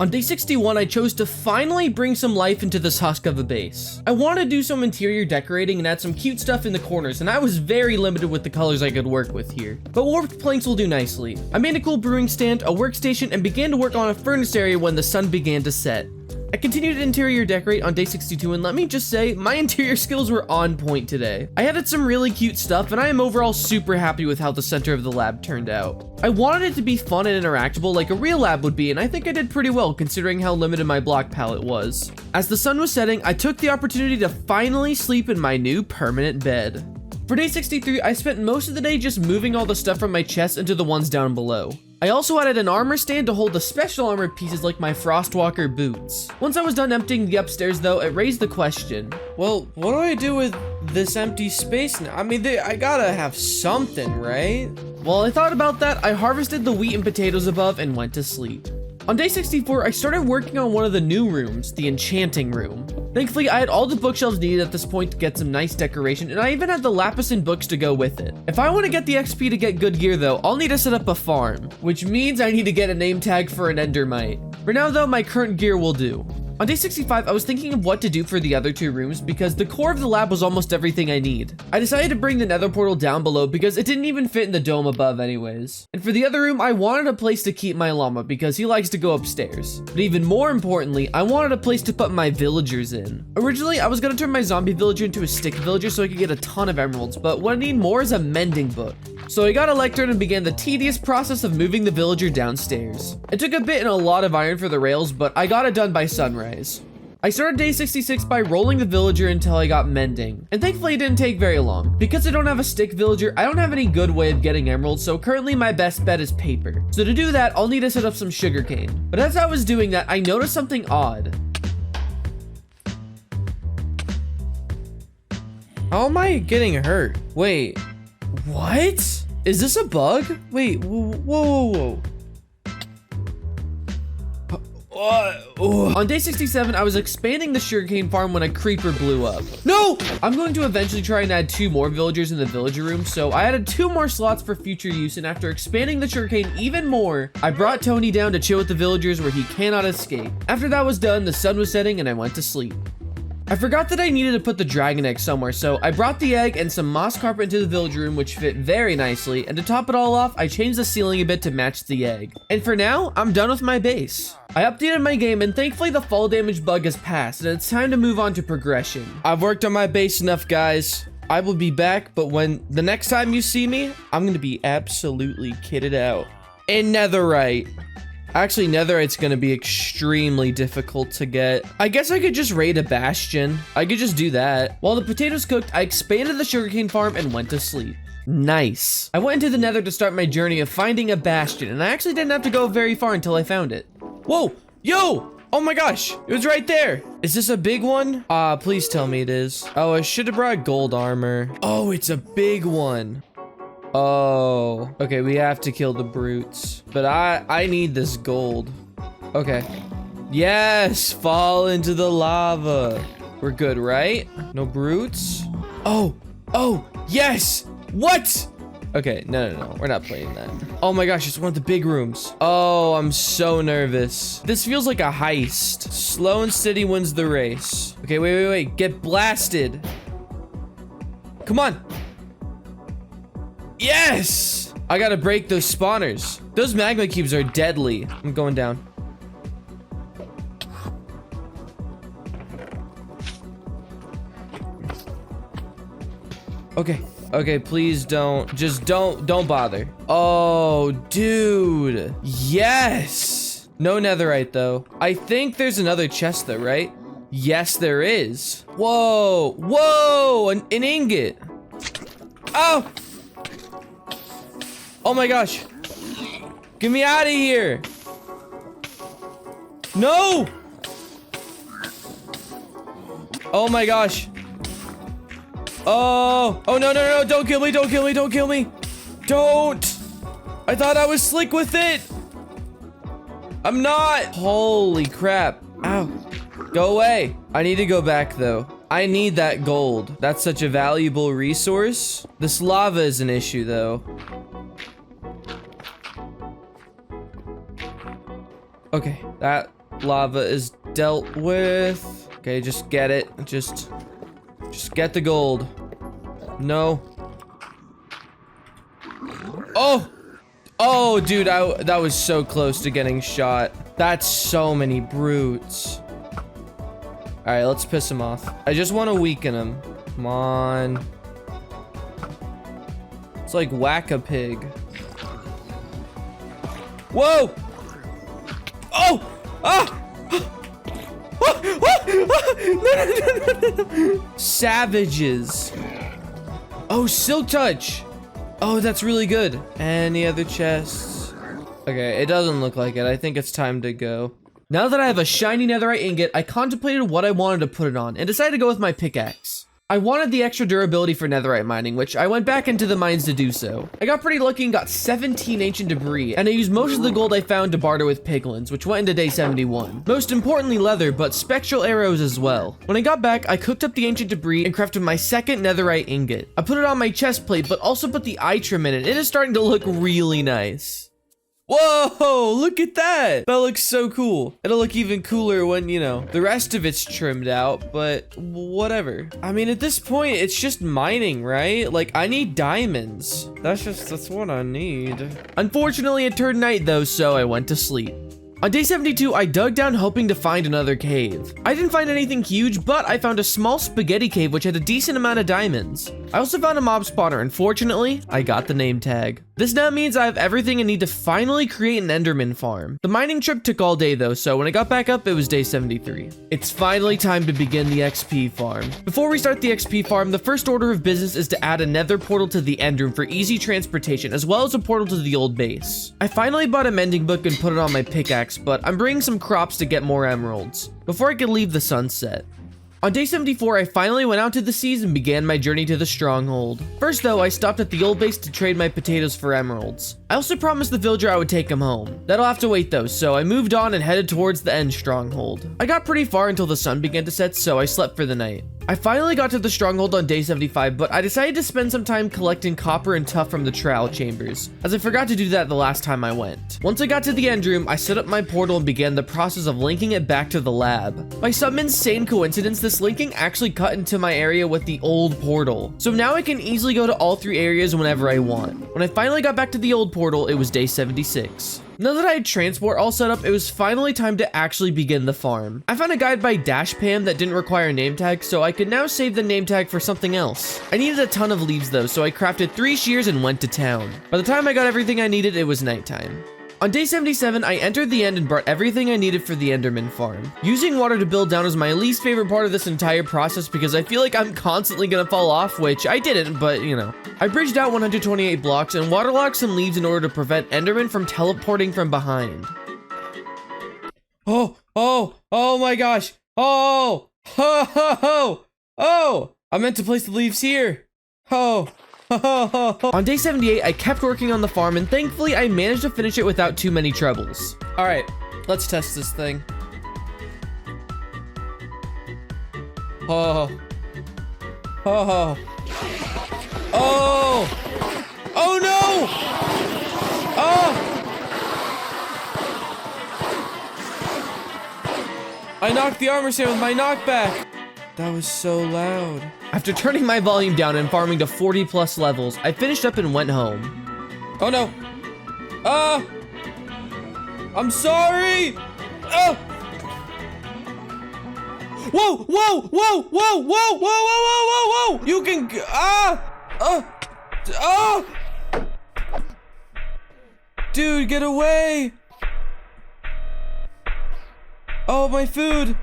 On day 61, I chose to finally bring some life into this husk of a base. I wanted to do some interior decorating and add some cute stuff in the corners, and I was very limited with the colors I could work with here. But warped planks will do nicely. I made a cool brewing stand, a workstation, and began to work on a furnace area when the sun began to set. I continued to interior decorate on day 62, and let me just say, my interior skills were on point today. I added some really cute stuff, and I am overall super happy with how the center of the lab turned out. I wanted it to be fun and interactable like a real lab would be, and I think I did pretty well considering how limited my block palette was. As the sun was setting, I took the opportunity to finally sleep in my new permanent bed. For day 63, I spent most of the day just moving all the stuff from my chest into the ones down below. I also added an armor stand to hold the special armored pieces like my Frostwalker boots. Once I was done emptying the upstairs though, it raised the question, well, what do I do with this empty space now? I mean, I gotta have something, right? While I thought about that, I harvested the wheat and potatoes above and went to sleep. On day 64, I started working on one of the new rooms, the enchanting room. Thankfully, I had all the bookshelves needed at this point to get some nice decoration, and I even had the lapis and books to go with it. If I want to get the XP to get good gear though, I'll need to set up a farm, which means I need to get a name tag for an endermite. For now though, my current gear will do. On day 65, I was thinking of what to do for the other two rooms because the core of the lab was almost everything I need. I decided to bring the nether portal down below because it didn't even fit in the dome above anyways. And for the other room, I wanted a place to keep my llama because he likes to go upstairs. But even more importantly, I wanted a place to put my villagers in. Originally, I was going to turn my zombie villager into a stick villager so I could get a ton of emeralds, but what I need more is a mending book. So I got a lectern and began the tedious process of moving the villager downstairs. It took a bit and a lot of iron for the rails, but I got it done by sunrise. I started day 66 by rolling the villager until I got mending, and thankfully it didn't take very long. Because I don't have a stick villager, I don't have any good way of getting emeralds, so currently my best bet is paper. So to do that, I'll need to set up some sugarcane. But as I was doing that, I noticed something odd. How am I getting hurt? Wait, what? Is this a bug? Wait, whoa. On day 67, I was expanding the sugarcane farm when a creeper blew up. No! I'm going to eventually try and add 2 more villagers in the villager room, so I added 2 more slots for future use, and after expanding the sugarcane even more, I brought Tony down to chill with the villagers where he cannot escape. After that was done, the sun was setting and I went to sleep. I forgot that I needed to put the dragon egg somewhere, so I brought the egg and some moss carpet into the village room, which fit very nicely, and to top it all off, I changed the ceiling a bit to match the egg. And for now, I'm done with my base. I updated my game, and thankfully the fall damage bug has passed, and it's time to move on to progression. I've worked on my base enough, guys. I will be back, but when the next time you see me, I'm gonna be absolutely kitted out. In netherite. Actually, netherite's gonna be extremely difficult to get. I guess I could just raid a bastion. I could just do that. While the potatoes cooked, I expanded the sugarcane farm and went to sleep. Nice. I went into the nether to start my journey of finding a bastion, and I actually didn't have to go very far until I found it. Whoa, yo! Oh my gosh, it was right there. Is this a big one? Please tell me it is. Oh, I should have brought gold armor. Oh, it's a big one. Oh, okay, we have to kill the brutes, but I need this gold. Okay. Yes, fall into the lava. We're good, right? No brutes? Oh, yes. What? Okay, no, we're not playing that. Oh my gosh, it's one of the big rooms. Oh, I'm so nervous. This feels like a heist. Slow and steady wins the race. Okay, wait, get blasted. Come on. Yes! I gotta break those spawners. Those magma cubes are deadly. I'm going down. Okay. Okay, please don't. Just don't bother. Oh, dude. Yes. No netherite, though. I think there's another chest, though, right? Yes, there is. Whoa. Whoa. An ingot. Oh. Oh, my gosh. Get me out of here. No. Oh, my gosh. Oh, no, don't kill me, don't kill me. Don't. I thought I was slick with it. I'm not. Holy crap. Ow. Go away. I need to go back though. I need that gold. That's such a valuable resource. This lava is an issue though. Okay, that lava is dealt with. Okay, just get it. Just get the gold. No. Oh! Oh, dude, that was so close to getting shot. That's so many brutes. Alright, let's piss him off. I just want to weaken him. Come on. It's like whack a pig. Whoa! Oh! Ah! No. Savages. Oh, Silk Touch. Oh, that's really good. Any other chests? Okay, it doesn't look like it. I think it's time to go. Now that I have a shiny netherite ingot, I contemplated what I wanted to put it on and decided to go with my pickaxe. I wanted the extra durability for netherite mining, which I went back into the mines to do so. I got pretty lucky and got 17 ancient debris, and I used most of the gold I found to barter with piglins, which went into day 71. Most importantly leather, but spectral arrows as well. When I got back, I cooked up the ancient debris and crafted my second netherite ingot. I put it on my chest plate, but also put the eye trim in it. It is starting to look really nice. Whoa, look at that. That looks so cool. It'll look even cooler when, you know, the rest of it's trimmed out, but whatever. I mean, at this point, it's just mining, right? Like, I need diamonds. That's what I need. Unfortunately, it turned night though, so I went to sleep. On day 72, I dug down hoping to find another cave. I didn't find anything huge, but I found a small spaghetti cave which had a decent amount of diamonds. I also found a mob spawner, and fortunately, I got the name tag. This now means I have everything I need to finally create an Enderman farm. The mining trip took all day though, so when I got back up, it was day 73. It's finally time to begin the XP farm. Before we start the XP farm, the first order of business is to add a nether portal to the end room for easy transportation, as well as a portal to the old base. I finally bought a mending book and put it on my pickaxe, but I'm bringing some crops to get more emeralds before I could leave the sunset. On day 74, I finally went out to the seas and began my journey to the stronghold. First though, I stopped at the old base to trade my potatoes for emeralds. I also promised the villager I would take him home. That'll have to wait though, so I moved on and headed towards the end stronghold. I got pretty far until the sun began to set, so I slept for the night. I finally got to the stronghold on day 75, but I decided to spend some time collecting copper and tuff from the trial chambers, as I forgot to do that the last time I went. Once I got to the end room, I set up my portal and began the process of linking it back to the lab. By some insane coincidence, this linking actually cut into my area with the old portal. So now I can easily go to all three areas whenever I want. When I finally got back to the old portal, it was day 76. Now that I had transport all set up, it was finally time to actually begin the farm. I found a guide by Dashpam that didn't require a name tag, so I could now save the name tag for something else. I needed a ton of leaves though, so I crafted 3 shears and went to town. By the time I got everything I needed, it was nighttime. On day 77, I entered the end and brought everything I needed for the Enderman farm. Using water to build down was my least favorite part of this entire process because I feel like I'm constantly gonna fall off, which I didn't, but you know. I bridged out 128 blocks and waterlogged some leaves in order to prevent Enderman from teleporting from behind. Oh my gosh. Oh, I meant to place the leaves here. On day 78, I kept working on the farm, and thankfully, I managed to finish it without too many troubles. All right, let's test this thing. Oh no! I knocked the armor stand with my knockback. That was so loud. After turning my volume down and farming to 40 plus levels, I finished up and went home. Oh no. I'm sorry. Oh. Whoa. You can, Oh! Oh! Dude, get away! Oh, my food!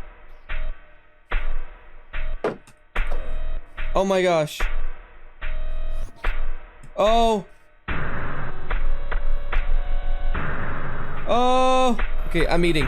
Oh my gosh. Oh. Oh. Okay, I'm eating.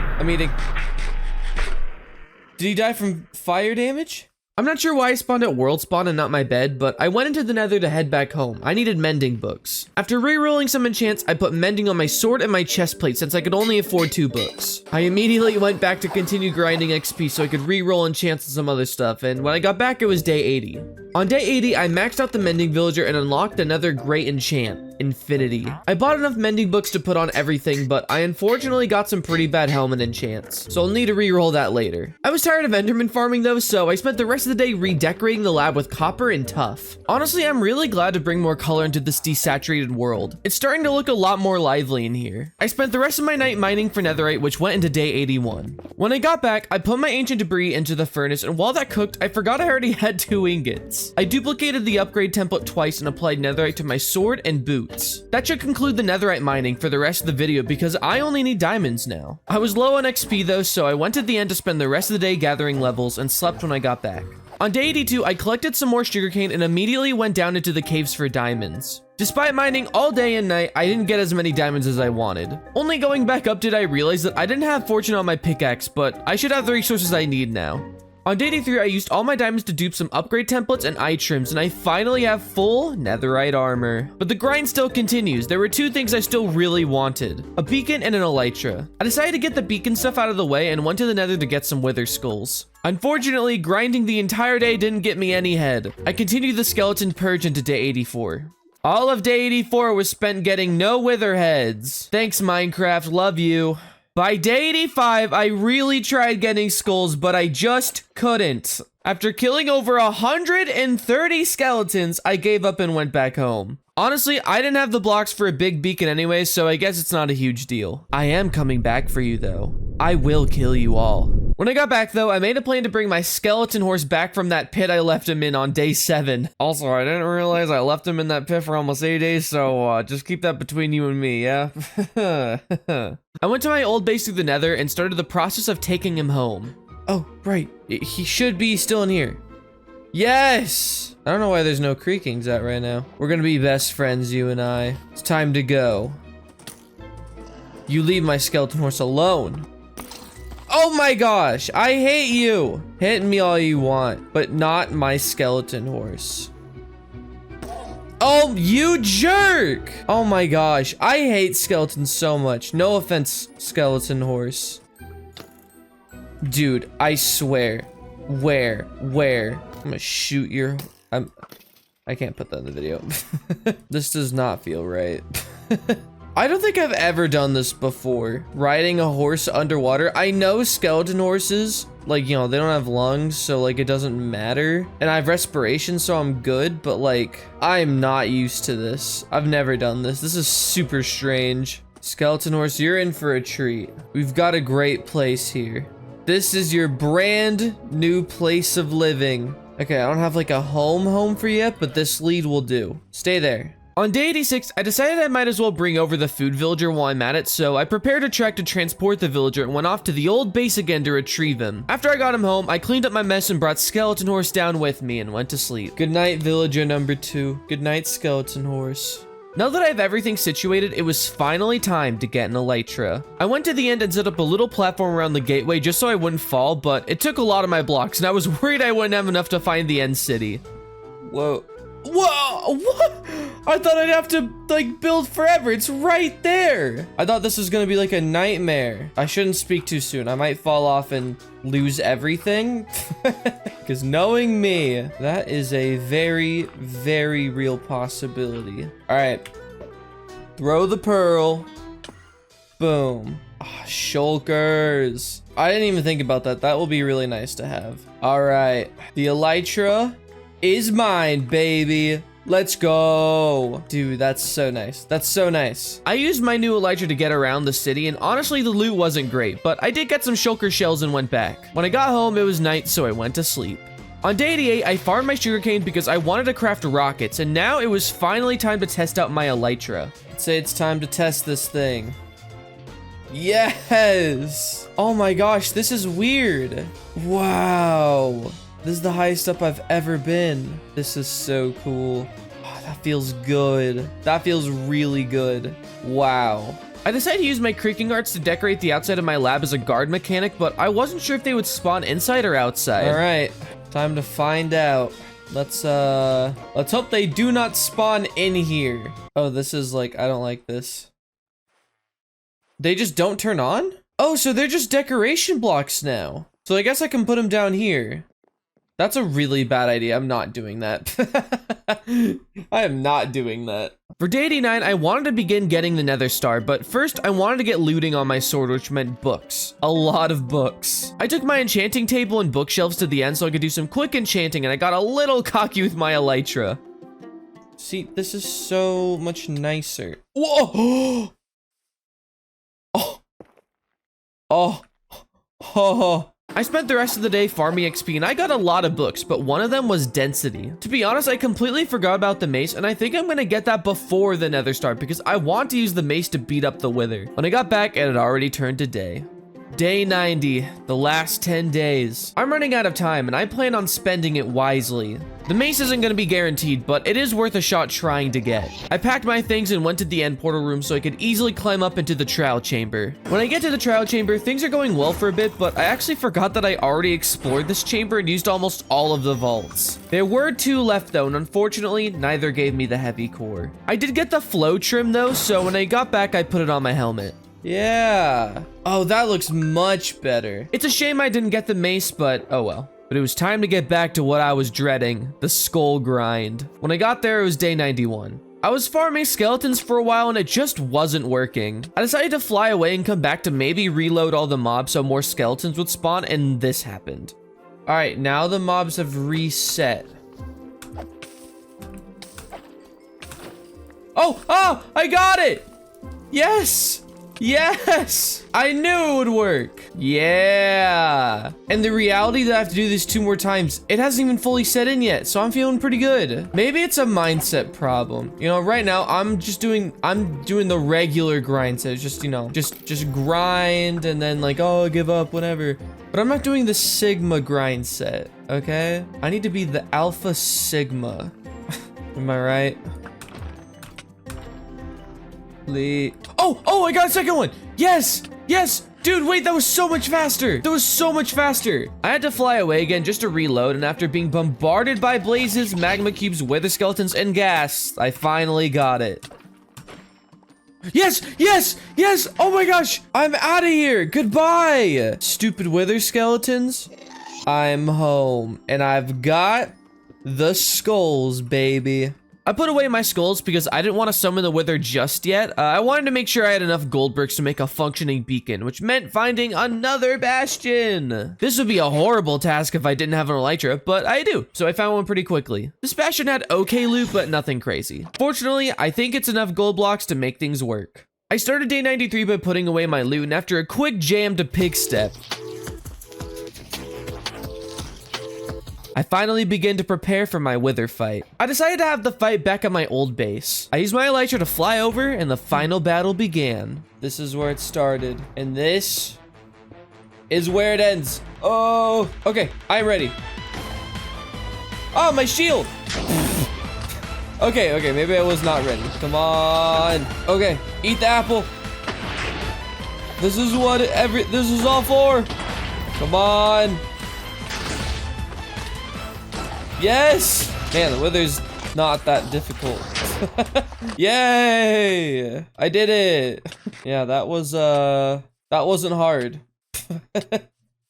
Did he die from fire damage? I'm not sure why I spawned at World Spawn and not my bed, but I went into the Nether to head back home. I needed mending books. After re-rolling some enchants, I put mending on my sword and my chest plate since I could only afford 2 books. I immediately went back to continue grinding XP so I could re-roll enchants and some other stuff, and when I got back it was day 80. On day 80, I maxed out the mending villager and unlocked another great enchant, Infinity. I bought enough mending books to put on everything, but I unfortunately got some pretty bad helmet enchants, so I'll need to re-roll that later. I was tired of Enderman farming though, so I spent the rest of the day redecorating the lab with copper and tuff. Honestly, I'm really glad to bring more color into this desaturated world. It's starting to look a lot more lively in here. I spent the rest of my night mining for netherite, which went into day 81. When I got back, I put my ancient debris into the furnace, and while that cooked, I forgot I already had 2 ingots. I duplicated the upgrade template twice and applied netherite to my sword and boots. That should conclude the netherite mining for the rest of the video because I only need diamonds now. I was low on XP though, so I went to the end to spend the rest of the day gathering levels and slept when I got back. On day 82, I collected some more sugarcane and immediately went down into the caves for diamonds. Despite mining all day and night, I didn't get as many diamonds as I wanted. Only going back up did I realize that I didn't have fortune on my pickaxe, but I should have the resources I need now. On day 83, I used all my diamonds to dupe some upgrade templates and eye trims, and I finally have full netherite armor. But the grind still continues. There were 2 things I still really wanted: a beacon and an elytra. I decided to get the beacon stuff out of the way and went to the nether to get some wither skulls. Unfortunately, grinding the entire day didn't get me any head. I continued the skeleton purge into day 84. All of day 84 was spent getting no wither heads. Thanks, Minecraft, love you. By day 85, I really tried getting skulls, but I just couldn't. After killing over 130 skeletons, I gave up and went back home. Honestly, I didn't have the blocks for a big beacon anyway, so I guess it's not a huge deal. I am coming back for you though. I will kill you all. When I got back though, I made a plan to bring my skeleton horse back from that pit I left him in on day 7. Also, I didn't realize I left him in that pit for almost 8 days, so just keep that between you and me, yeah? I went to my old base through the nether and started the process of taking him home. Oh, right. He should be still in here. Yes! I don't know why there's no creakings at right now. We're gonna be best friends, you and I. It's time to go. You leave my skeleton horse alone. Oh my gosh, I hate you. Hit me all you want, but not my skeleton horse. Oh, you jerk! Oh my gosh, I hate skeletons so much. No offense, skeleton horse. Dude, I swear. Where? I'm gonna shoot your... I can't put that in the video. This does not feel right. I don't think I've ever done this before. Riding a horse underwater. I know skeleton horses, like, you know, they don't have lungs, so like it doesn't matter. And I have respiration, so I'm good, but like, I'm not used to this. I've never done this. This is super strange. Skeleton horse, you're in for a treat. We've got a great place here. This is your brand new place of living. Okay, I don't have like a home for you yet, but this lead will do. Stay there. On day 86, I decided I might as well bring over the food villager while I'm at it, so I prepared a truck to transport the villager and went off to the old base again to retrieve him. After I got him home, I cleaned up my mess and brought Skeleton Horse down with me and went to sleep. Good night, villager number 2. Good night, Skeleton Horse. Now that I have everything situated, it was finally time to get an elytra. I went to the end and set up a little platform around the gateway just so I wouldn't fall, but it took a lot of my blocks and I was worried I wouldn't have enough to find the end city. Whoa. Whoa, what? I thought I'd have to like build forever. It's right there. I thought this was gonna be like a nightmare. I shouldn't speak too soon. I might fall off and lose everything. Because knowing me, that is a very, very real possibility. All right, throw the pearl. Boom. Oh, shulkers. I didn't even think about that. That will be really nice to have. All right, the elytra is mine, baby. Let's go. Dude, that's so nice. That's so nice. I used my new elytra to get around the city, and honestly, the loot wasn't great, but I did get some shulker shells and went back. When I got home, it was night, so I went to sleep. On day 88, I farmed my sugarcane because I wanted to craft rockets, and now it was finally time to test out my elytra. Let's say it's time to test this thing. Yes! Oh my gosh, this is weird. Wow. This is the highest up I've ever been. This is so cool. Oh, that feels good. That feels really good. Wow. I decided to use my creaking arts to decorate the outside of my lab as a guard mechanic, but I wasn't sure if they would spawn inside or outside. All right, time to find out. Let's hope they do not spawn in here. Oh, this is like, I don't like this. They just don't turn on? Oh, so they're just decoration blocks now. So I guess I can put them down here. That's a really bad idea. I'm not doing that. I am not doing that. For day 89, I wanted to begin getting the Nether Star, but first I wanted to get looting on my sword, which meant books. A lot of books. I took my enchanting table and bookshelves to the end so I could do some quick enchanting, and I got a little cocky with my elytra. See, this is so much nicer. Whoa! Oh. Oh. Oh. I spent the rest of the day farming XP, and I got a lot of books, but one of them was density. To be honest, I completely forgot about the mace, and I think I'm gonna get that before the Nether Star because I want to use the mace to beat up the Wither. When I got back, it had already turned to day. Day 90, the last 10 days. I'm running out of time, and I plan on spending it wisely. The mace isn't gonna be guaranteed, but it is worth a shot trying to get. I packed my things and went to the end portal room so I could easily climb up into the trial chamber. When I get to the trial chamber, things are going well for a bit, but I actually forgot that I already explored this chamber and used almost all of the vaults. There were 2 left though, and unfortunately, neither gave me the heavy core. I did get the flow trim though, so when I got back, I put it on my helmet. Yeah. Oh, that looks much better. It's a shame I didn't get the mace, but oh well. But it was time to get back to what I was dreading, the skull grind. When I got there, it was day 91. I was farming skeletons for a while and it just wasn't working. I decided to fly away and come back to maybe reload all the mobs so more skeletons would spawn, and this happened. All right, now the mobs have reset. Oh, I got it! Yes! Yes! I knew it would work. Yeah. And the reality that I have to do this 2 more times, it hasn't even fully set in yet, so I'm feeling pretty good. Maybe it's a mindset problem. You know, right now I'm doing the regular grind set. Just, you know, just grind and then like, oh, give up, whatever. But I'm not doing the Sigma grind set, okay? I need to be the Alpha Sigma. Am I right? Oh, I got a second one. Yes. Dude, wait, that was so much faster. I had to fly away again just to reload, and after being bombarded by blazes, magma cubes, wither skeletons, and gas, I finally got it. Yes. Oh my gosh, I'm out of here. Goodbye, stupid wither skeletons. I'm home, and I've got the skulls, baby. I put away my skulls because I didn't want to summon the Wither just yet. I wanted to make sure I had enough gold bricks to make a functioning beacon, which meant finding another bastion. This would be a horrible task if I didn't have an elytra, but I do, so I found one pretty quickly. This bastion had okay loot, but nothing crazy. Fortunately, I think it's enough gold blocks to make things work. I started day 93 by putting away my loot, and after a quick jam to pig step, I finally begin to prepare for my Wither fight. I decided to have the fight back at my old base. I used my elytra to fly over, and the final battle began. This is where it started, and this is where it ends. Oh, okay, I'm ready. Oh, my shield. Okay, maybe I was not ready. Come on. Okay, eat the apple. This is what this is all for. Come on. Yes! Man, the Wither's not that difficult. Yay! I did it! Yeah, that wasn't hard.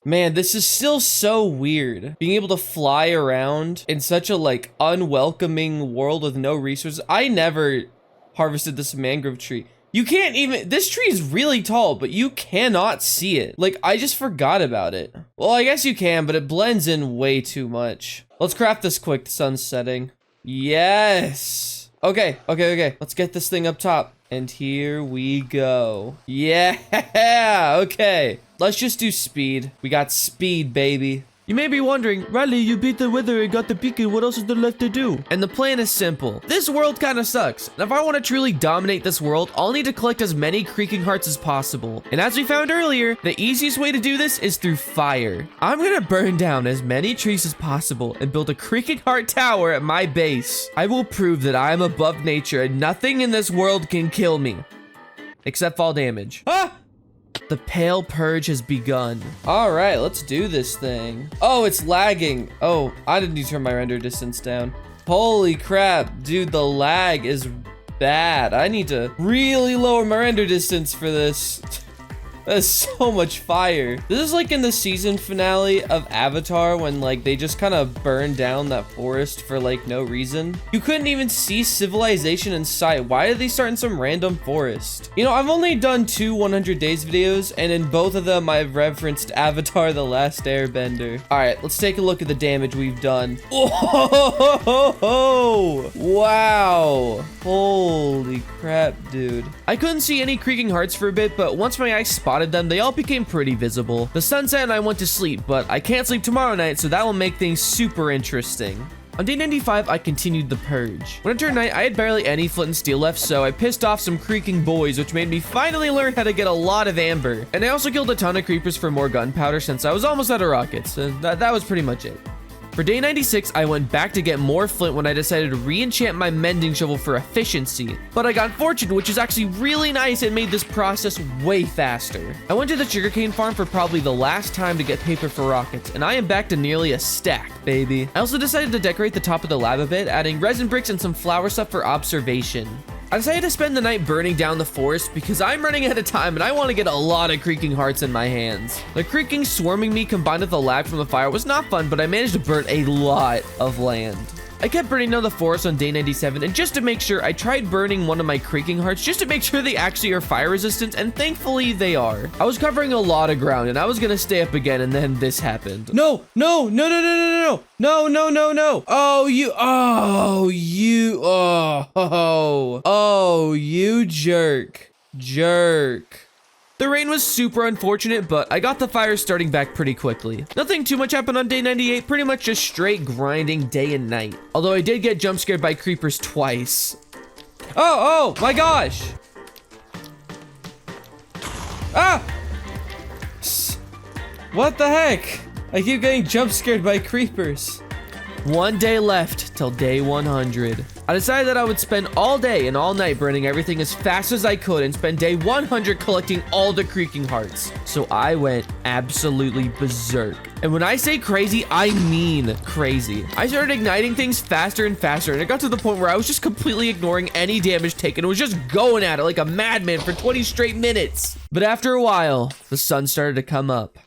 Man, this is still so weird. Being able to fly around in such a, like, unwelcoming world with no resources. I never harvested this mangrove tree. You can't even, this tree is really tall, but you cannot see it. Like, I just forgot about it. Well, I guess you can, but it blends in way too much. Let's craft this quick, the sun's setting. Yes. Okay. Let's get this thing up top. And here we go. Yeah, okay. Let's just do speed. We got speed, baby. You may be wondering, Riley, you beat the Wither and got the beacon, what else is there left to do? And the plan is simple. This world kind of sucks. And if I want to truly dominate this world, I'll need to collect as many Creaking Hearts as possible. And as we found earlier, the easiest way to do this is through fire. I'm gonna burn down as many trees as possible and build a Creaking Heart tower at my base. I will prove that I am above nature and nothing in this world can kill me. Except fall damage. Ah! The Pale Purge has begun. All right, let's do this thing. Oh, it's lagging. Oh, I didn't need to turn my render distance down. Holy crap, dude, the lag is bad. I need to really lower my render distance for this. That's so much fire. This is like in the season finale of Avatar when like they just kind of burned down that forest for like no reason. You couldn't even see civilization in sight. Why did they start in some random forest? You know, I've only done 2 100 days videos, and in both of them I've referenced Avatar: The Last Airbender. All right, let's take a look at the damage we've done. Oh, wow. Holy crap, dude. I couldn't see any Creaking Hearts for a bit, but once my eyes spotted them, they all became pretty visible. The sun set and I went to sleep, but I can't sleep tomorrow night, so that will make things super interesting. On day 95, I continued the purge. When it turned night, I had barely any flint and steel left, so I pissed off some creaking boys, which made me finally learn how to get a lot of amber. And I also killed a ton of creepers for more gunpowder since I was almost out of rockets. That was pretty much it. For day 96, I went back to get more flint when I decided to re-enchant my mending shovel for efficiency. But I got fortune, which is actually really nice and made this process way faster. I went to the sugarcane farm for probably the last time to get paper for rockets, and I am back to nearly a stack, baby. I also decided to decorate the top of the lab a bit, adding resin bricks and some flower stuff for observation. I decided to spend the night burning down the forest because I'm running out of time and I want to get a lot of Creaking Hearts in my hands. The creaking swarming me combined with the lag from the fire was not fun, but I managed to burn a lot of land. I kept burning down the forest on day 97, and just to make sure, I tried burning one of my Creaking Hearts just to make sure they actually are fire resistant, and thankfully they are. I was covering a lot of ground and I was gonna stay up again, and then this happened. No. Oh, you jerk. The rain was super unfortunate, but I got the fire starting back pretty quickly. Nothing too much happened on day 98, pretty much just straight grinding day and night. Although I did get jump scared by creepers twice. Oh my gosh. Ah! What the heck? I keep getting jump scared by creepers. One day left till day 100. I decided that I would spend all day and all night burning everything as fast as I could and spend day 100 collecting all the Creaking Hearts. So I went absolutely berserk. And when I say crazy, I mean crazy. I started igniting things faster and faster, and it got to the point where I was just completely ignoring any damage taken and was just going at it like a madman for 20 straight minutes. But after a while, the sun started to come up.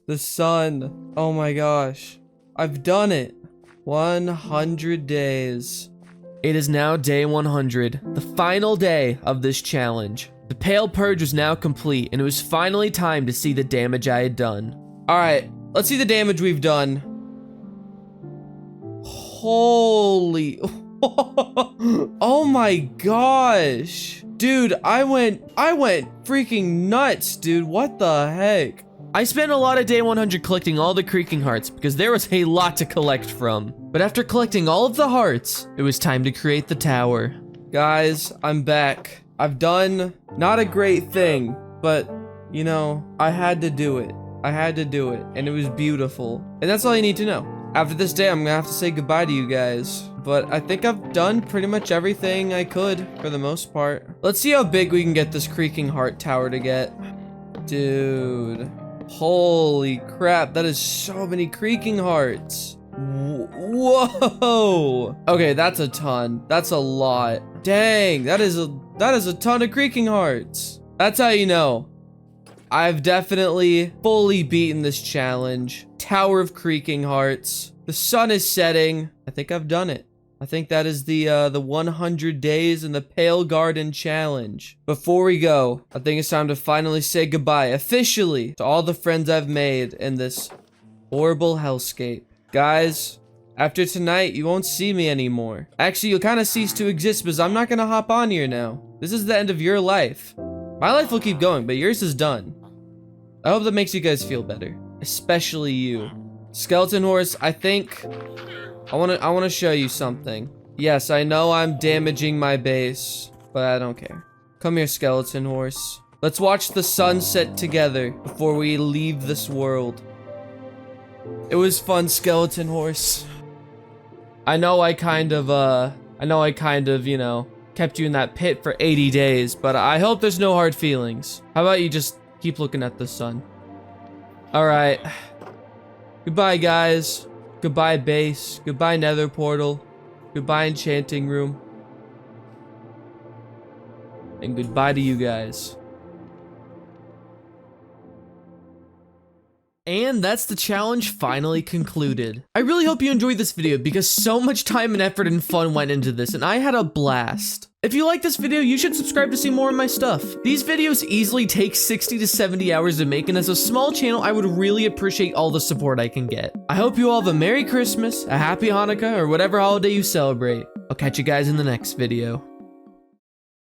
The sun. Oh my gosh. I've done it. 100 days. It is now day 100, the final day of this challenge. The Pale Purge was now complete, and it was finally time to see the damage I had done. All right, let's see the damage we've done. Holy, oh my gosh. Dude, I went freaking nuts, dude. What the heck? I spent a lot of day 100 collecting all the Creaking Hearts because there was a lot to collect from. But after collecting all of the hearts, it was time to create the tower. Guys, I'm back. I've done not a great thing, but you know, I had to do it. I had to do it, and it was beautiful. And that's all you need to know. After this day, I'm gonna have to say goodbye to you guys. But I think I've done pretty much everything I could for the most part. Let's see how big we can get this Creaking Heart tower to get. Dude. Holy crap, that is so many Creaking Hearts. Whoa. Okay, that's a ton. That's a lot. Dang, that is a ton of Creaking Hearts. That's how you know I've definitely fully beaten this challenge. Tower of Creaking Hearts. The sun is setting. I think I've done it. I think that is the 100 days in the Pale Garden challenge. Before we go, I think it's time to finally say goodbye officially to all the friends I've made in this horrible hellscape. Guys, after tonight, you won't see me anymore. Actually, you'll kind of cease to exist because I'm not gonna hop on here now. This is the end of your life. My life will keep going, but yours is done. I hope that makes you guys feel better, especially you. Skeleton horse, I think I want to show you something. Yes, I know I'm damaging my base, but I don't care. Come here, skeleton horse. Let's watch the sunset together before we leave this world. It was fun, skeleton horse. I know I kind of, you know, kept you in that pit for 80 days, but I hope there's no hard feelings. How about you just keep looking at the sun? All right. Goodbye, guys. Goodbye, base. Goodbye, nether portal. Goodbye, enchanting room. And goodbye to you guys. And that's the challenge finally concluded. I really hope you enjoyed this video because so much time and effort and fun went into this, and I had a blast. If you like this video, you should subscribe to see more of my stuff. These videos easily take 60 to 70 hours to make, and as a small channel, I would really appreciate all the support I can get. I hope you all have a Merry Christmas, a Happy Hanukkah, or whatever holiday you celebrate. I'll catch you guys in the next video.